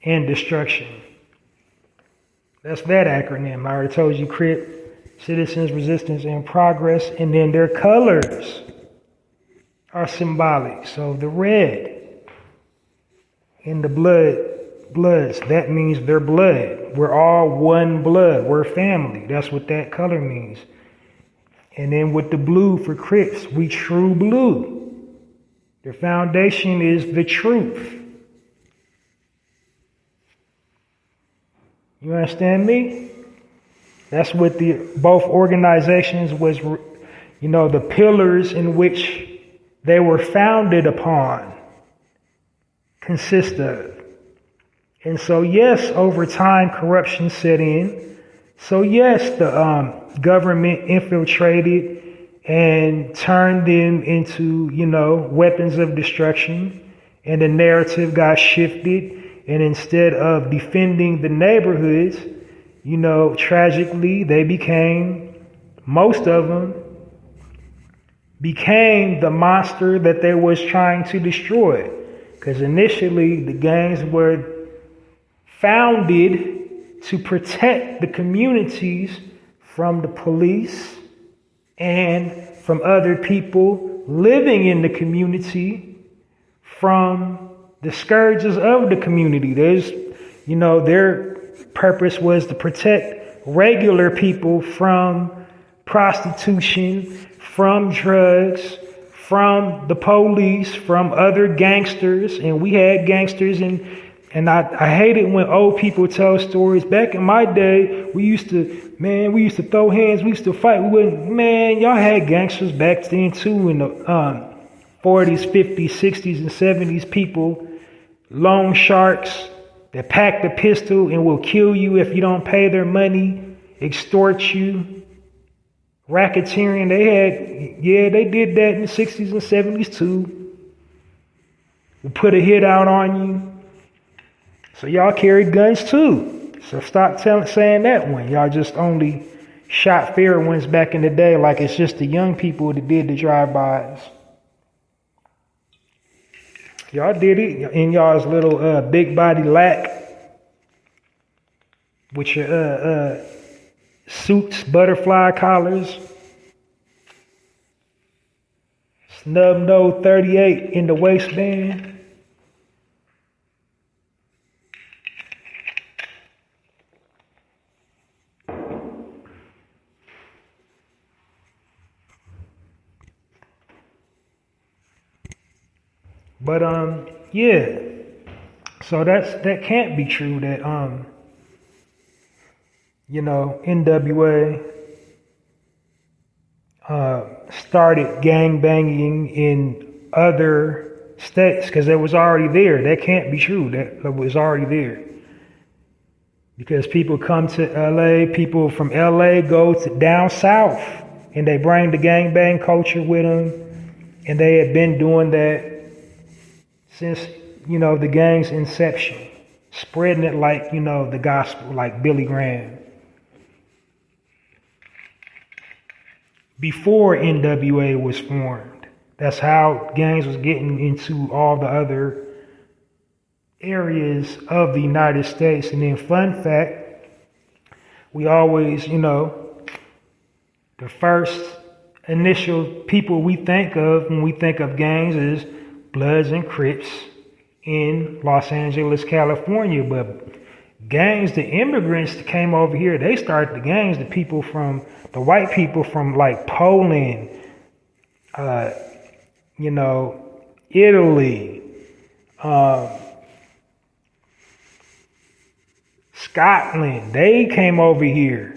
and destruction. That's that acronym. I already told you, Crip, Citizens Resistance in Progress, and then their colors are symbolic. So the red in the bloods, that means their blood. We're all one blood. We're family. That's what that color means. And then with the blue for Crips, we true blue. Their foundation is the truth. You understand me? That's what both organizations was, the pillars in which they were founded upon consist of. And so, yes, over time, corruption set in. So, yes, the government infiltrated and turned them into, weapons of destruction. And the narrative got shifted. And instead of defending the neighborhoods, tragically, most of them became the monster that they was trying to destroy. Because initially, the gangs were founded to protect the communities from the police and from other people living in the community, from the scourges of the community. Their purpose was to protect regular people from prostitution, from drugs, from the police, from other gangsters. And we had gangsters, and I hate it when old people tell stories. Back in my day, we used to throw hands, we used to fight. Y'all had gangsters back then too, in the 40s, 50s, 60s, and 70s, people, loan sharks that pack the pistol and will kill you if you don't pay their money, extort you, racketeering. They did that in the 60s and 70s too. We put a hit out on you. So y'all carried guns too. So stop saying that one. Y'all just only shot fair ones back in the day, like it's just the young people that did the drive-bys. Y'all did it in y'all's little big body lack with your suits, butterfly collars, snub nose 38 in the waistband. But yeah. So that can't be true. That NWA started gang banging in other states because it was already there. That can't be true. That was already there. Because people come to LA, people from LA go to down south and they bring the gang bang culture with them. And they have been doing that since, the gang's inception. Spreading it like, the gospel, like Billy Graham. Before NWA was formed. That's how gangs was getting into all the other areas of the United States. And then fun fact, we always, the first initial people we think of when we think of gangs is Bloods and Crips in Los Angeles, California. But gangs, the immigrants that came over here, they started the gangs, the white people from like Poland, Italy, Scotland, they came over here.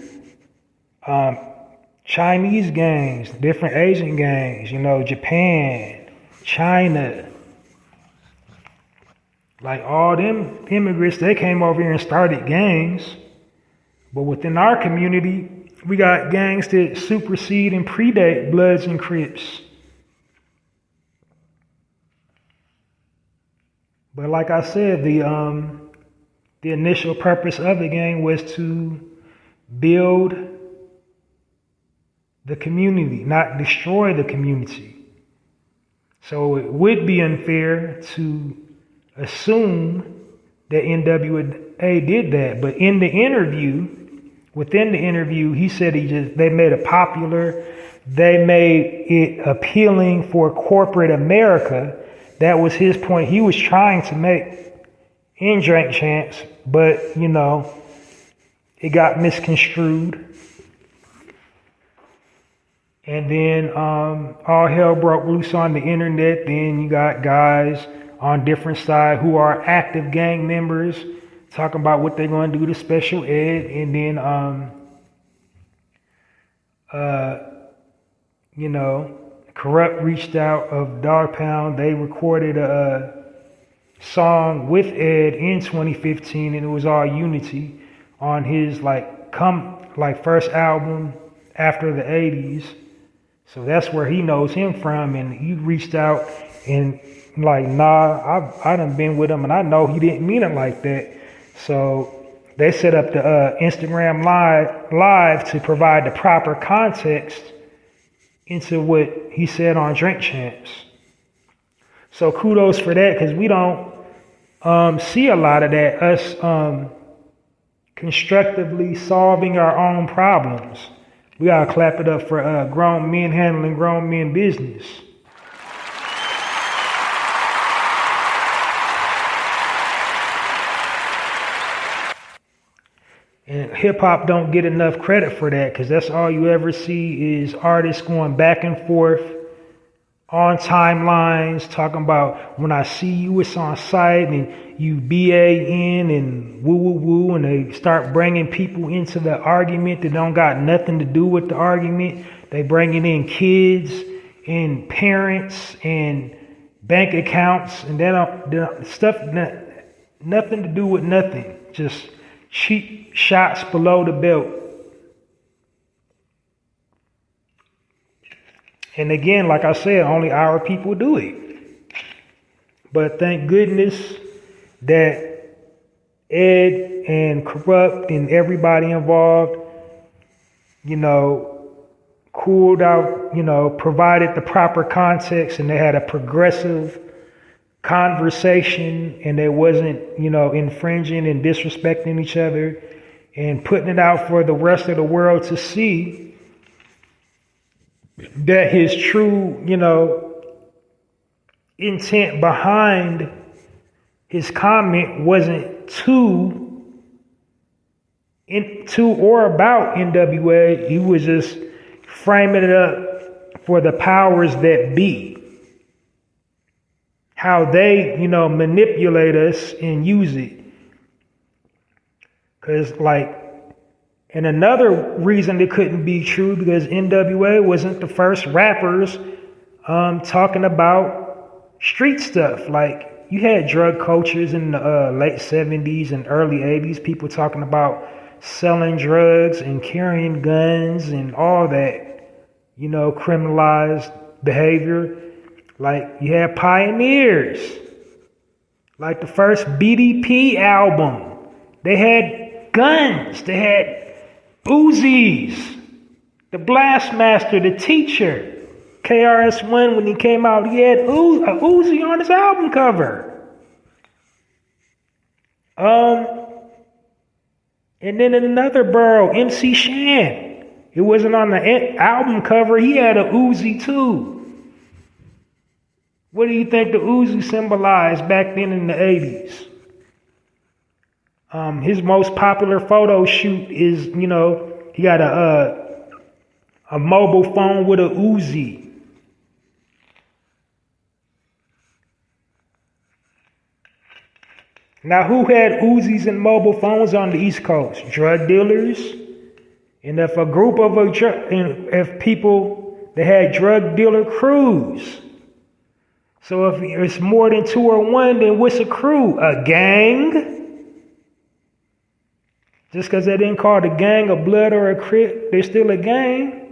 Chinese gangs, different Asian gangs, Japan, China. Like all them immigrants, they came over here and started gangs. But within our community, we got gangs that supersede and predate Bloods and Crips. But like I said, the initial purpose of the gang was to build the community, not destroy the community. So it would be unfair to assume that NWA did that. But in the interview, within the interview, he said they made it popular. They made it appealing for corporate America. That was his point he was trying to make in Drink Champs, but it got misconstrued. And then all hell broke loose on the internet. Then you got guys on different sides who are active gang members talking about what they're going to do to special ed. And then, Corrupt reached out of Dog Pound. They recorded a song with Ed in 2015, and it was all Unity on his first album after the 80s. So that's where he knows him from, and he reached out and I done been with him, and I know he didn't mean it like that. So they set up the Instagram live to provide the proper context into what he said on Drink Champs. So kudos for that, because we don't see a lot of that, us constructively solving our own problems. We gotta clap it up for grown men handling grown men business. And hip hop don't get enough credit for that, because that's all you ever see is artists going back and forth on timelines talking about when I see you, it's on site, and you BAN and woo woo woo, and they start bringing people into the argument that don't got nothing to do with the argument. They bringing in kids and parents and bank accounts, and nothing to do with nothing. Just cheap shots below the belt. And again, like I said, only our people do it. But thank goodness that Ed and Corrupt and everybody involved, cooled out, provided the proper context, and they had a progressive conversation, and they wasn't, infringing and disrespecting each other, and putting it out for the rest of the world to see that his true, intent behind his comment wasn't to or about NWA. He was just framing it up for the powers that be. how they, manipulate us and use it. Because, and another reason it couldn't be true, because NWA wasn't the first rappers talking about street stuff. Like, you had drug cultures in the late 70s and early 80s, people talking about selling drugs and carrying guns and all that, criminalized behavior. Like, you had pioneers, like the first BDP album. They had guns, they had Uzis, the Blastmaster, the Teacher. KRS-One, when he came out, he had a Uzi on his album cover. And then in another borough, MC Shan, it wasn't on the album cover, he had a Uzi too. What do you think the Uzi symbolized back then in the 80s? His most popular photo shoot is, he got a mobile phone with a Uzi. Now, who had Uzis and mobile phones on the East Coast? Drug dealers. And if a group of if people, they had drug dealer crews. So if it's more than two or one, then what's a crew? A gang? Just because they didn't call it a gang, a blood, or a crip, they're still a gang.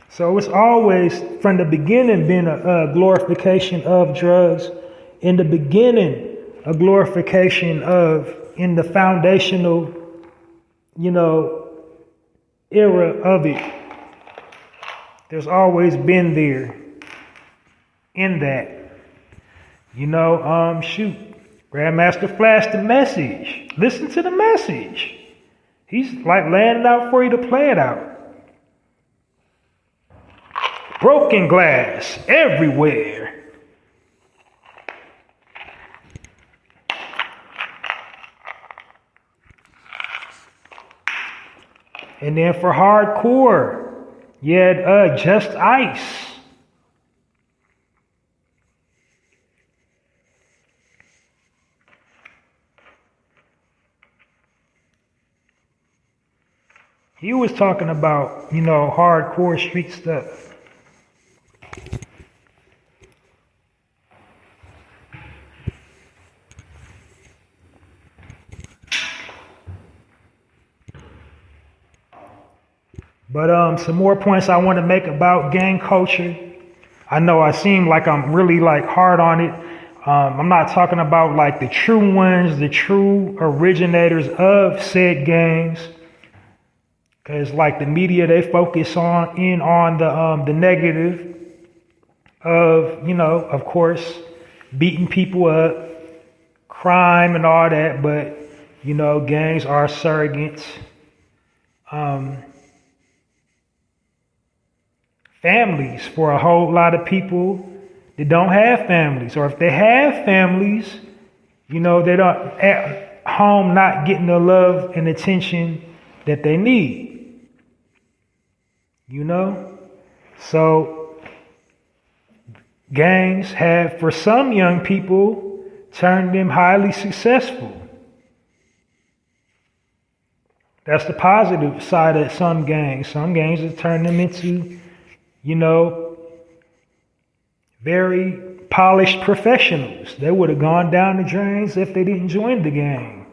So it's always, from the beginning, been a glorification of drugs. In the beginning, a glorification in the foundational, era of it. There's always been there in that. Grandmaster flashed the message. Listen to the message. He's like laying it out for you to play it out. Broken glass everywhere. And then for hardcore, you had Just Ice. He was talking about, hardcore street stuff. But some more points I want to make about gang culture. I know I seem like I'm really hard on it. I'm not talking about the true ones, the true originators of said gangs. Because the media, they focus on the negative of, of course, beating people up, crime and all that. But, gangs are surrogates. Families for a whole lot of people that don't have families, or if they have families, they don't at home not getting the love and attention that they need. So gangs have, for some young people, turned them highly successful. That's the positive side of some gangs. Some gangs have turned them into very polished professionals. They would have gone down the drains if they didn't join the gang.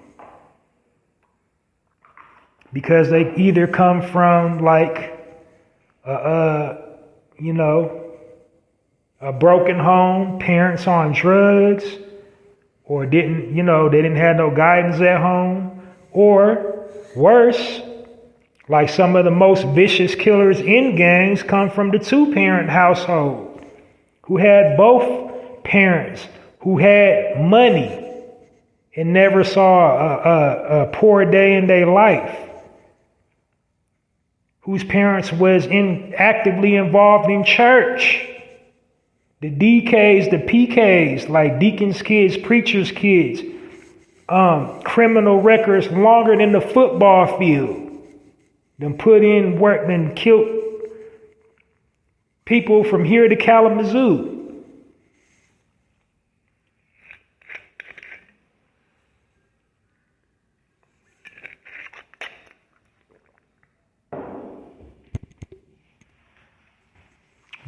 Because they either come from a broken home, parents on drugs, or they didn't have no guidance at home, or worse, some of the most vicious killers in gangs come from the two-parent household, who had both parents, who had money and never saw a poor day in their life, whose parents was actively involved in church. The DKs, the PKs, like deacons' kids, preachers' kids, criminal records longer than the football field, then put in work, then killed people from here to Kalamazoo.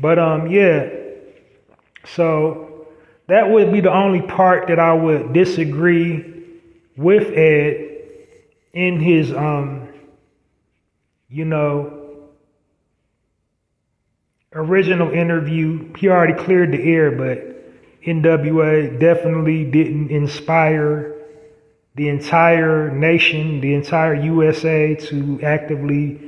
But yeah, so that would be the only part that I would disagree with Ed in his original interview. He already cleared the air, but NWA definitely didn't inspire the entire nation, the entire USA to actively,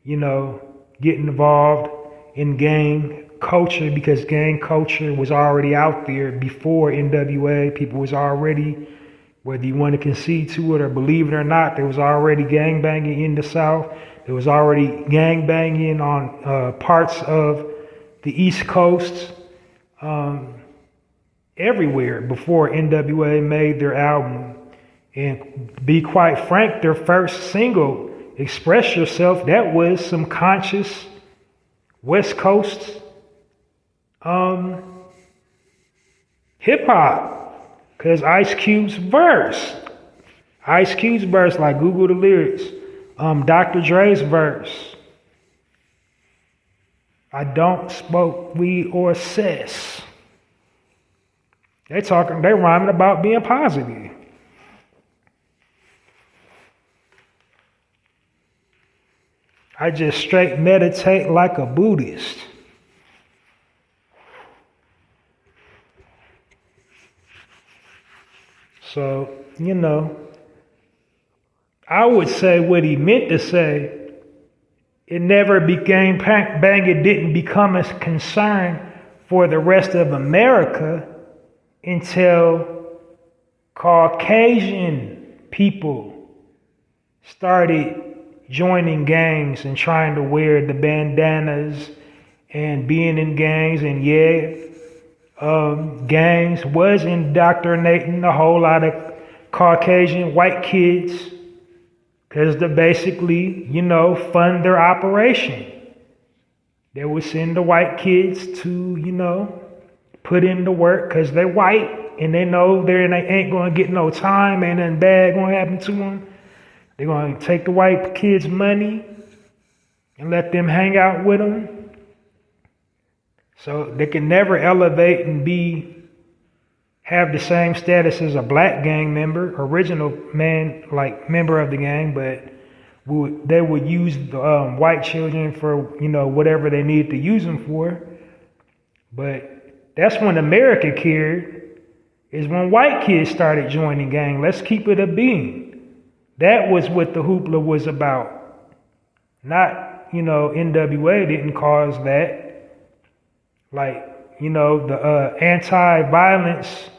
get involved in gang culture, because gang culture was already out there before NWA. People was already, whether you want to concede to it or believe it or not, there was already gang banging in the South. There was already gang banging on parts of the East Coast, everywhere before NWA made their album. And be quite frank, their first single, Express Yourself, that was some conscious West Coast hip hop, because Ice Cube's verse, like Google the lyrics, Dr. Dre's verse, I don't smoke weed or cess. They rhyming about being positive. I just straight meditate like a Buddhist. So, I would say what he meant to say. It never became bang. It didn't become a concern for the rest of America until Caucasian people started joining gangs and trying to wear the bandanas and being in gangs. And gangs was indoctrinating a whole lot of Caucasian white kids, because they basically, fund their operation. They would send the white kids to, put in the work because they're white and they know they ain't going to get no time, ain't nothing bad going to happen to them. They're going to take the white kids' money and let them hang out with them. So they can never elevate and have the same status as a black gang member, original member of the gang, but they would use the white children for, whatever they needed to use them for. But that's when America cared, is when white kids started joining gang. Let's keep it a being. That was what the hoopla was about. Not, NWA didn't cause that. The anti-violence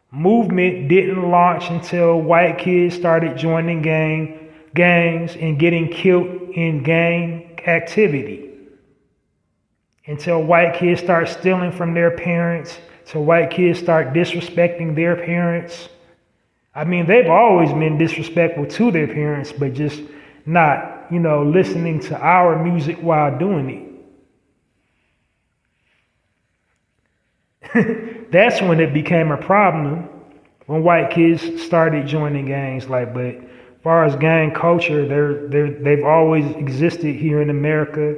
movement didn't launch until white kids started joining gangs and getting killed in gang activity. Until white kids start stealing from their parents, till white kids start disrespecting their parents. I mean, they've always been disrespectful to their parents, but just not, listening to our music while doing it. That's when it became a problem, when white kids started joining gangs. But as far as gang culture, they've always existed here in America.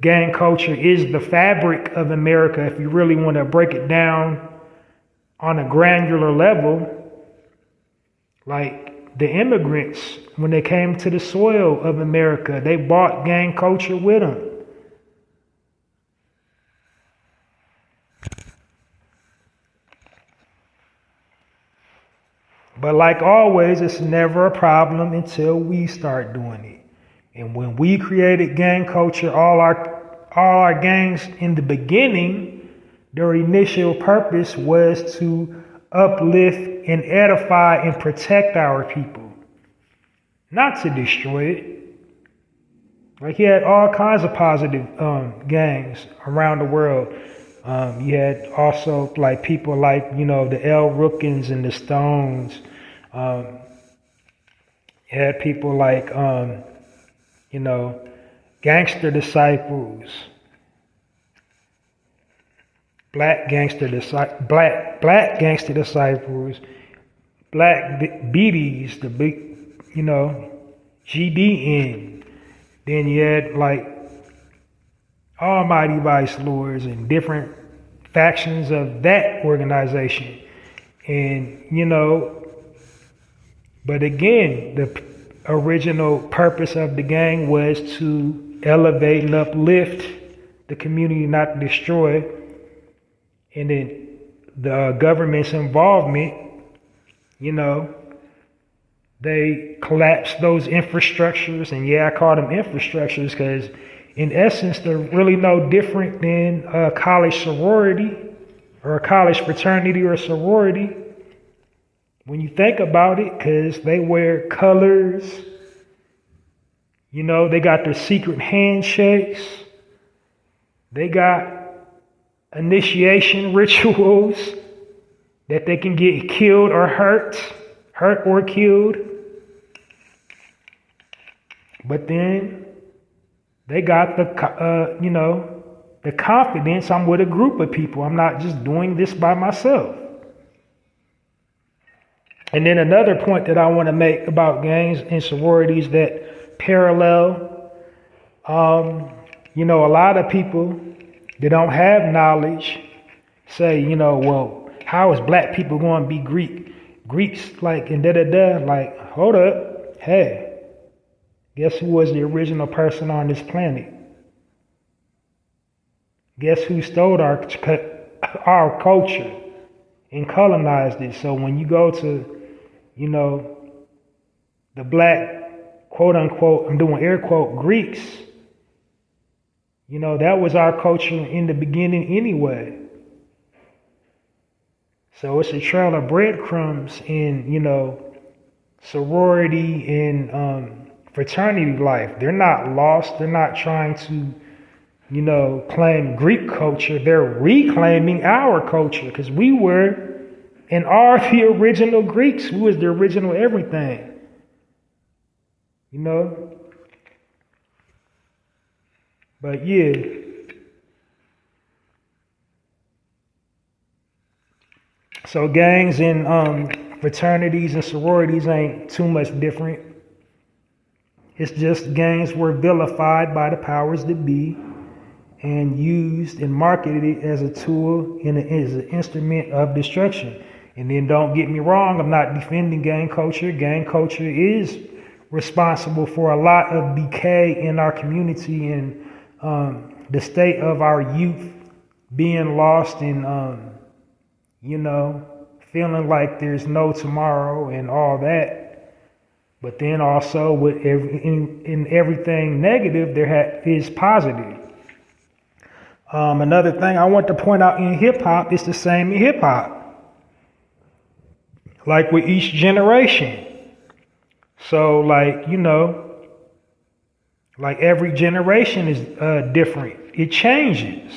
Gang culture is the fabric of America. If you really want to break it down on a granular level, the immigrants, when they came to the soil of America, they brought gang culture with them. But like always, it's never a problem until we start doing it. And when we created gang culture, all our gangs in the beginning, their initial purpose was to uplift and edify and protect our people, not to destroy it. You had all kinds of positive gangs around the world. You had also people like, the El Rookins and the Stones, You had people like, gangster disciples, black gangster disciples, black BDs, the big, GDN. Then you had like Almighty Vice Lords and different factions of that organization. And, but again, the original purpose of the gang was to elevate and uplift the community, not destroy. And then the government's involvement, they collapsed those infrastructures. And yeah, I call them infrastructures because in essence, they're really no different than a college sorority or a college fraternity or sorority. When you think about it, because they wear colors, they got their secret handshakes, they got initiation rituals that they can get killed or hurt or killed. But then they got the confidence, I'm with a group of people. I'm not just doing this by myself. And then another point that I want to make about gangs and sororities that parallel, a lot of people that don't have knowledge say, well, how is black people going to be Greeks like and da-da-da? Like, hold up. Hey, guess who was the original person on this planet? Guess who stole our culture and colonized it? So when you go to the black, quote unquote, I'm doing air quote, Greeks, that was our culture in the beginning anyway. So it's a trail of breadcrumbs in, sorority and fraternity life. They're not lost. They're not trying to, claim Greek culture. They're reclaiming our culture because we were and are the original Greeks. We was the original everything. But yeah. So gangs and fraternities and sororities ain't too much different. It's just gangs were vilified by the powers that be and used and marketed as a tool and as an instrument of destruction. And then don't get me wrong, I'm not defending gang culture. Gang culture is responsible for a lot of decay in our community and the state of our youth being lost and, feeling like there's no tomorrow and all that. But then also with in everything negative, there is positive. Another thing I want to point out in hip hop, it's the same in hip hop. Like with each generation. So like, like every generation is different. It changes.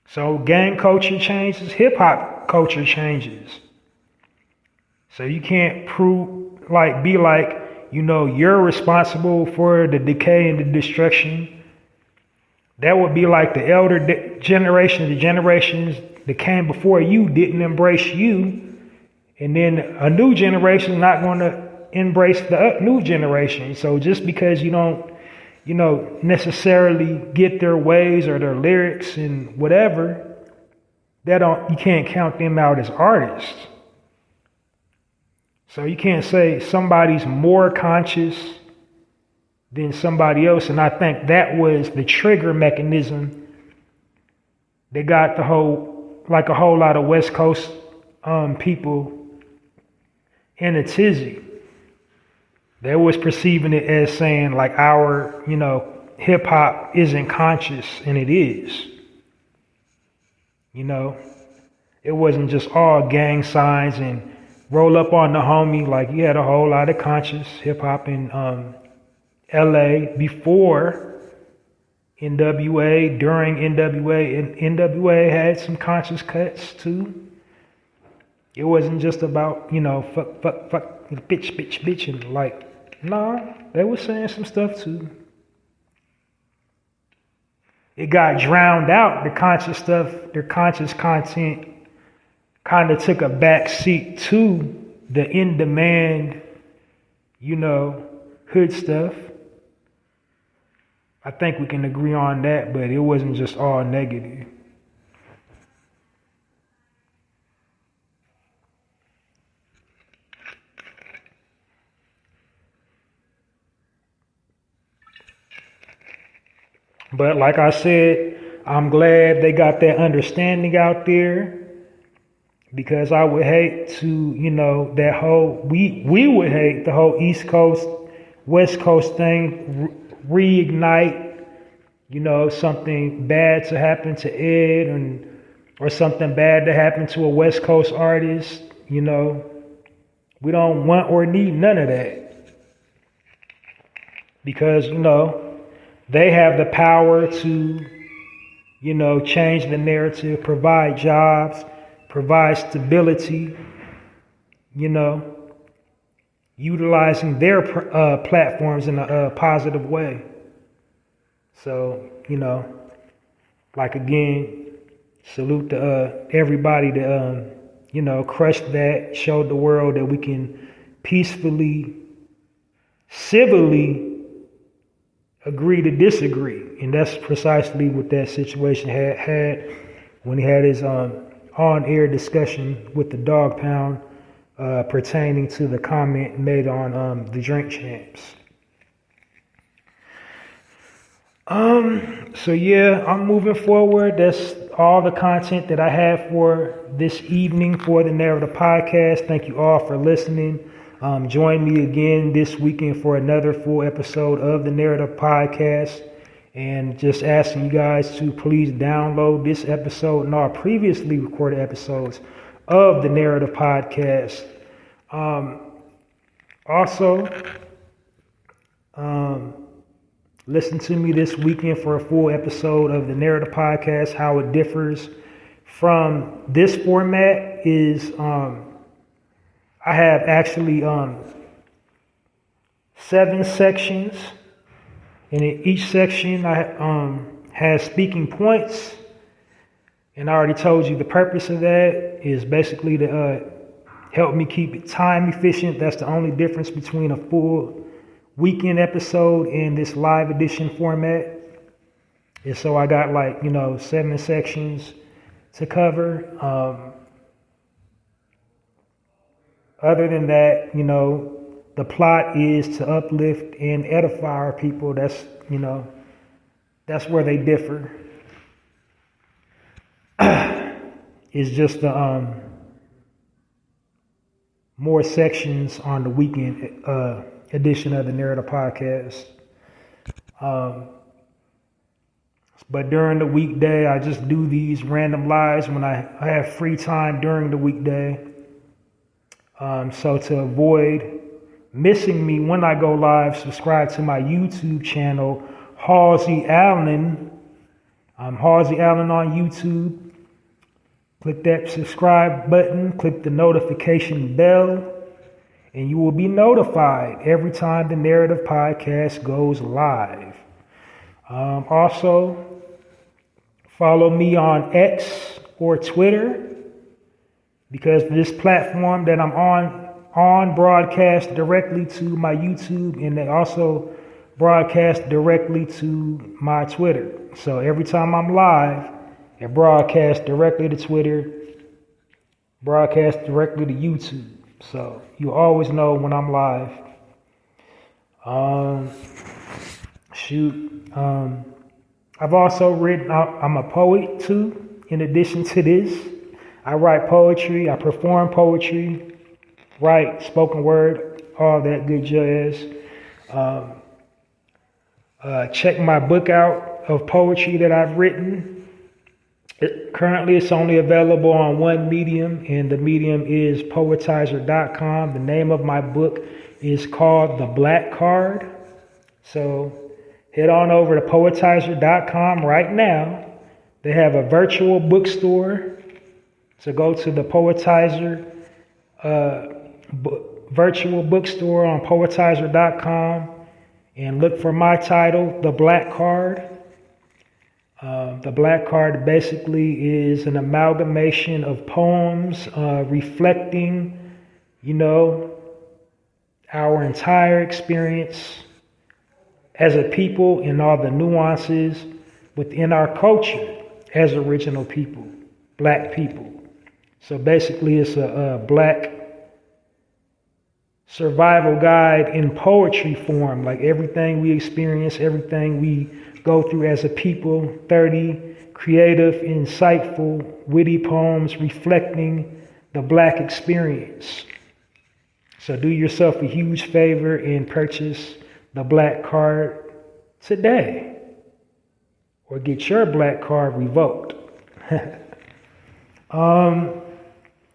So gang culture changes, hip hop culture changes. So you can't be like, you're responsible for the decay and the destruction. That would be like the elder generation, the generations that came before you didn't embrace you. And then a new generation is not going to embrace the new generation. So just because you don't, necessarily get their ways or their lyrics and whatever, you can't count them out as artists. So you can't say somebody's more conscious than somebody else. And I think that was the trigger mechanism that got a whole lot of West Coast people in a tizzy. They was perceiving it as saying like our, hip hop isn't conscious, and it is. It wasn't just all gang signs and roll up on the homie. Like you had a whole lot of conscious hip hop in LA before NWA, during NWA, and NWA had some conscious cuts too. It wasn't just about, fuck, bitch, and like, nah, they were saying some stuff too. It got drowned out. The conscious stuff, their conscious content kind of took a back seat to the in-demand, hood stuff. I think we can agree on that, but it wasn't just all negative. But like I said, I'm glad they got that understanding out there, because I would hate to, that whole, we would hate the whole East Coast, West Coast thing reignite, something bad to happen to Ed or something bad to happen to a West Coast artist. We don't want or need none of that, because, they have the power to, change the narrative, provide jobs, provide stability, utilizing their platforms in a positive way. So, like again, salute to everybody that, crushed that, showed the world that we can peacefully, civilly agree to disagree. And that's precisely what that situation had when he had his on-air discussion with the Dog Pound pertaining to the comment made on the Drink Champs. So yeah, I'm moving forward. That's all the content that I have for this evening for the Narrator Podcast. Thank you all for listening. Join me again this weekend for another full episode of the Narrator Podcast. And just asking you guys to please download this episode and all previously recorded episodes of the Narrator Podcast. Also, listen to me this weekend for a full episode of the Narrator Podcast. How it differs from this format is I have actually 7 sections, and in each section I has speaking points. And I already told you the purpose of that is basically to help me keep it time efficient. That's the only difference between a full weekend episode and this live edition format. And so I got 7 sections to cover. Other than that, the plot is to uplift and edify our people. That's where they differ. It's just the more sections on the weekend edition of the Narrator Podcast. But during the weekday, I just do these random lives when I have free time during the weekday. So to avoid missing me when I go live, subscribe to my YouTube channel, Halsey Allen. I'm Halsey Allen on YouTube. Click that subscribe button, click the notification bell, and you will be notified every time the Narrative Podcast goes live. Also, follow me on X or Twitter, because this platform that I'm on broadcast directly to my YouTube, and they also broadcast directly to my Twitter. So every time I'm live, it broadcasts directly to Twitter, broadcast directly to YouTube. So you always know when I'm live. I've also written, I'm a poet too, in addition to this. I write poetry, I perform poetry, write spoken word, all that good jazz. Check my book out of poetry that I've written. Currently, it's only available on one medium, and the medium is poetizer.com. The name of my book is called The Black Card. So head on over to poetizer.com right now. They have a virtual bookstore. So go to the Poetizer virtual bookstore on poetizer.com and look for my title, The Black Card. The Black Card basically is an amalgamation of poems reflecting, our entire experience as a people and all the nuances within our culture as original people, black people. So basically it's a black survival guide in poetry form, like everything we experience, everything we go through as a people, 30 creative, insightful, witty poems reflecting the black experience. So do yourself a huge favor and purchase the Black Card today, or get your Black Card revoked.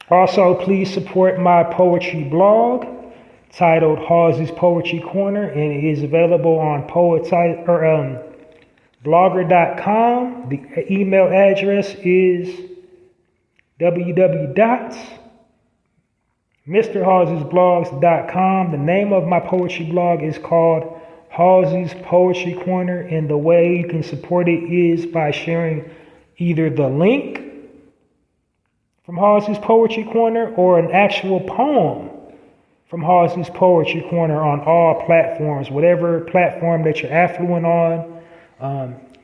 Also, please support my poetry blog titled Halsey's Poetry Corner, and it is available on blogger.com. The email address is www.mrhalseysblogs.com. The name of my poetry blog is called Halsey's Poetry Corner, and the way you can support it is by sharing either the link from Halsey's Poetry Corner or an actual poem from Halsey's Poetry Corner on all platforms. Whatever platform that you're affluent on,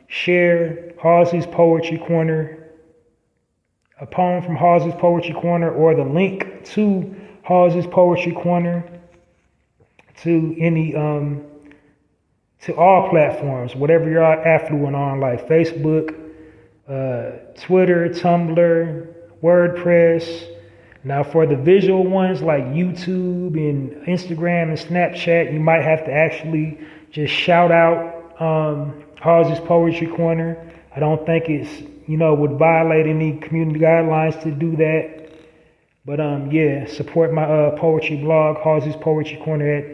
share Halsey's Poetry Corner, a poem from Halsey's Poetry Corner, or the link to Halsey's Poetry Corner to any to all platforms, whatever you're affluent on, like Facebook, Twitter, Tumblr, WordPress. Now for the visual ones like YouTube and Instagram and Snapchat, you might have to actually just shout out Halsey's Poetry Corner. I don't think it's, would violate any community guidelines to do that. But support my poetry blog, Halsey's Poetry Corner, at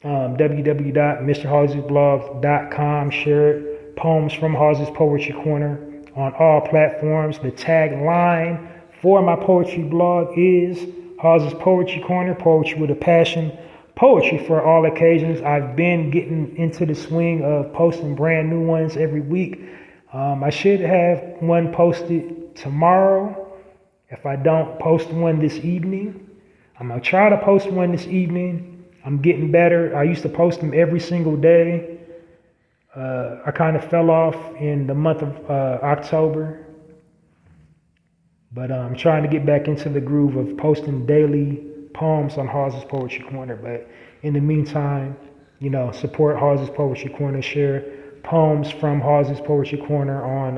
www.mrhalseysblogs.com. Share poems from Halsey's Poetry Corner on all platforms. The tagline for my poetry blog is Halsey's Poetry Corner, poetry with a passion, poetry for all occasions. I've been getting into the swing of posting brand new ones every week. I should have one posted tomorrow. If I don't post one this evening, I'm going to try to post one this evening. I'm getting better. I used to post them every single day. I kind of fell off in the month of October. But I'm trying to get back into the groove of posting daily poems on Halsey's Poetry Corner. But in the meantime, support Halsey's Poetry Corner. Share poems from Halsey's Poetry Corner on,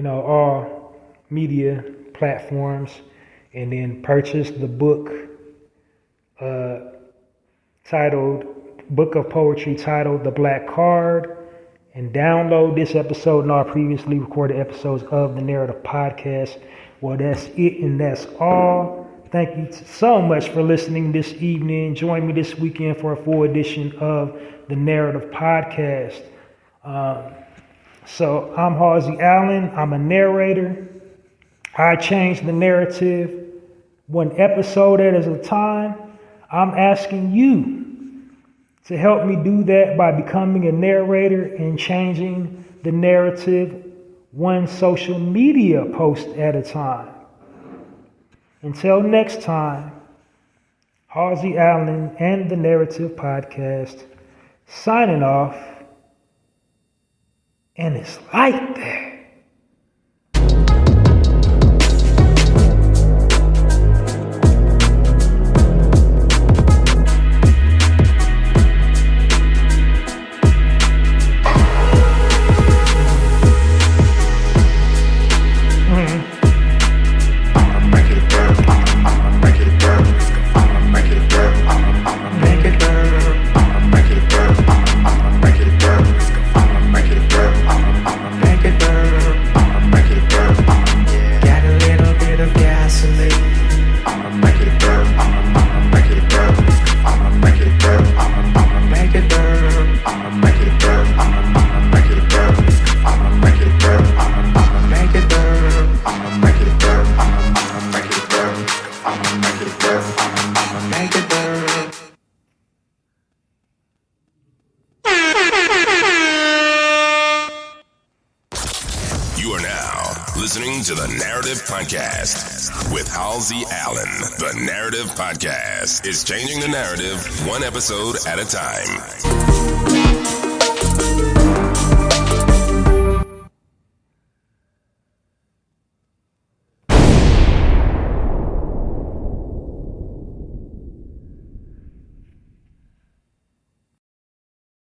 all media platforms. And then purchase the book book of poetry titled The Black Card. And download this episode and all previously recorded episodes of the Narrative Podcast. Well, that's it and that's all. Thank you so much for listening this evening. Join me this weekend for a full edition of the Narrative Podcast. So I'm Halsey Allen. I'm a narrator. I change the narrative one episode at a time. I'm asking you to help me do that by becoming a narrator and changing the narrative one social media post at a time. Until next time, Halsey Allen and the Narrative Podcast signing off. And it's like that. Make it burn. listening to the Narrative Podcast with Halsey Allen. The Narrative Podcast is changing the narrative one episode at a time.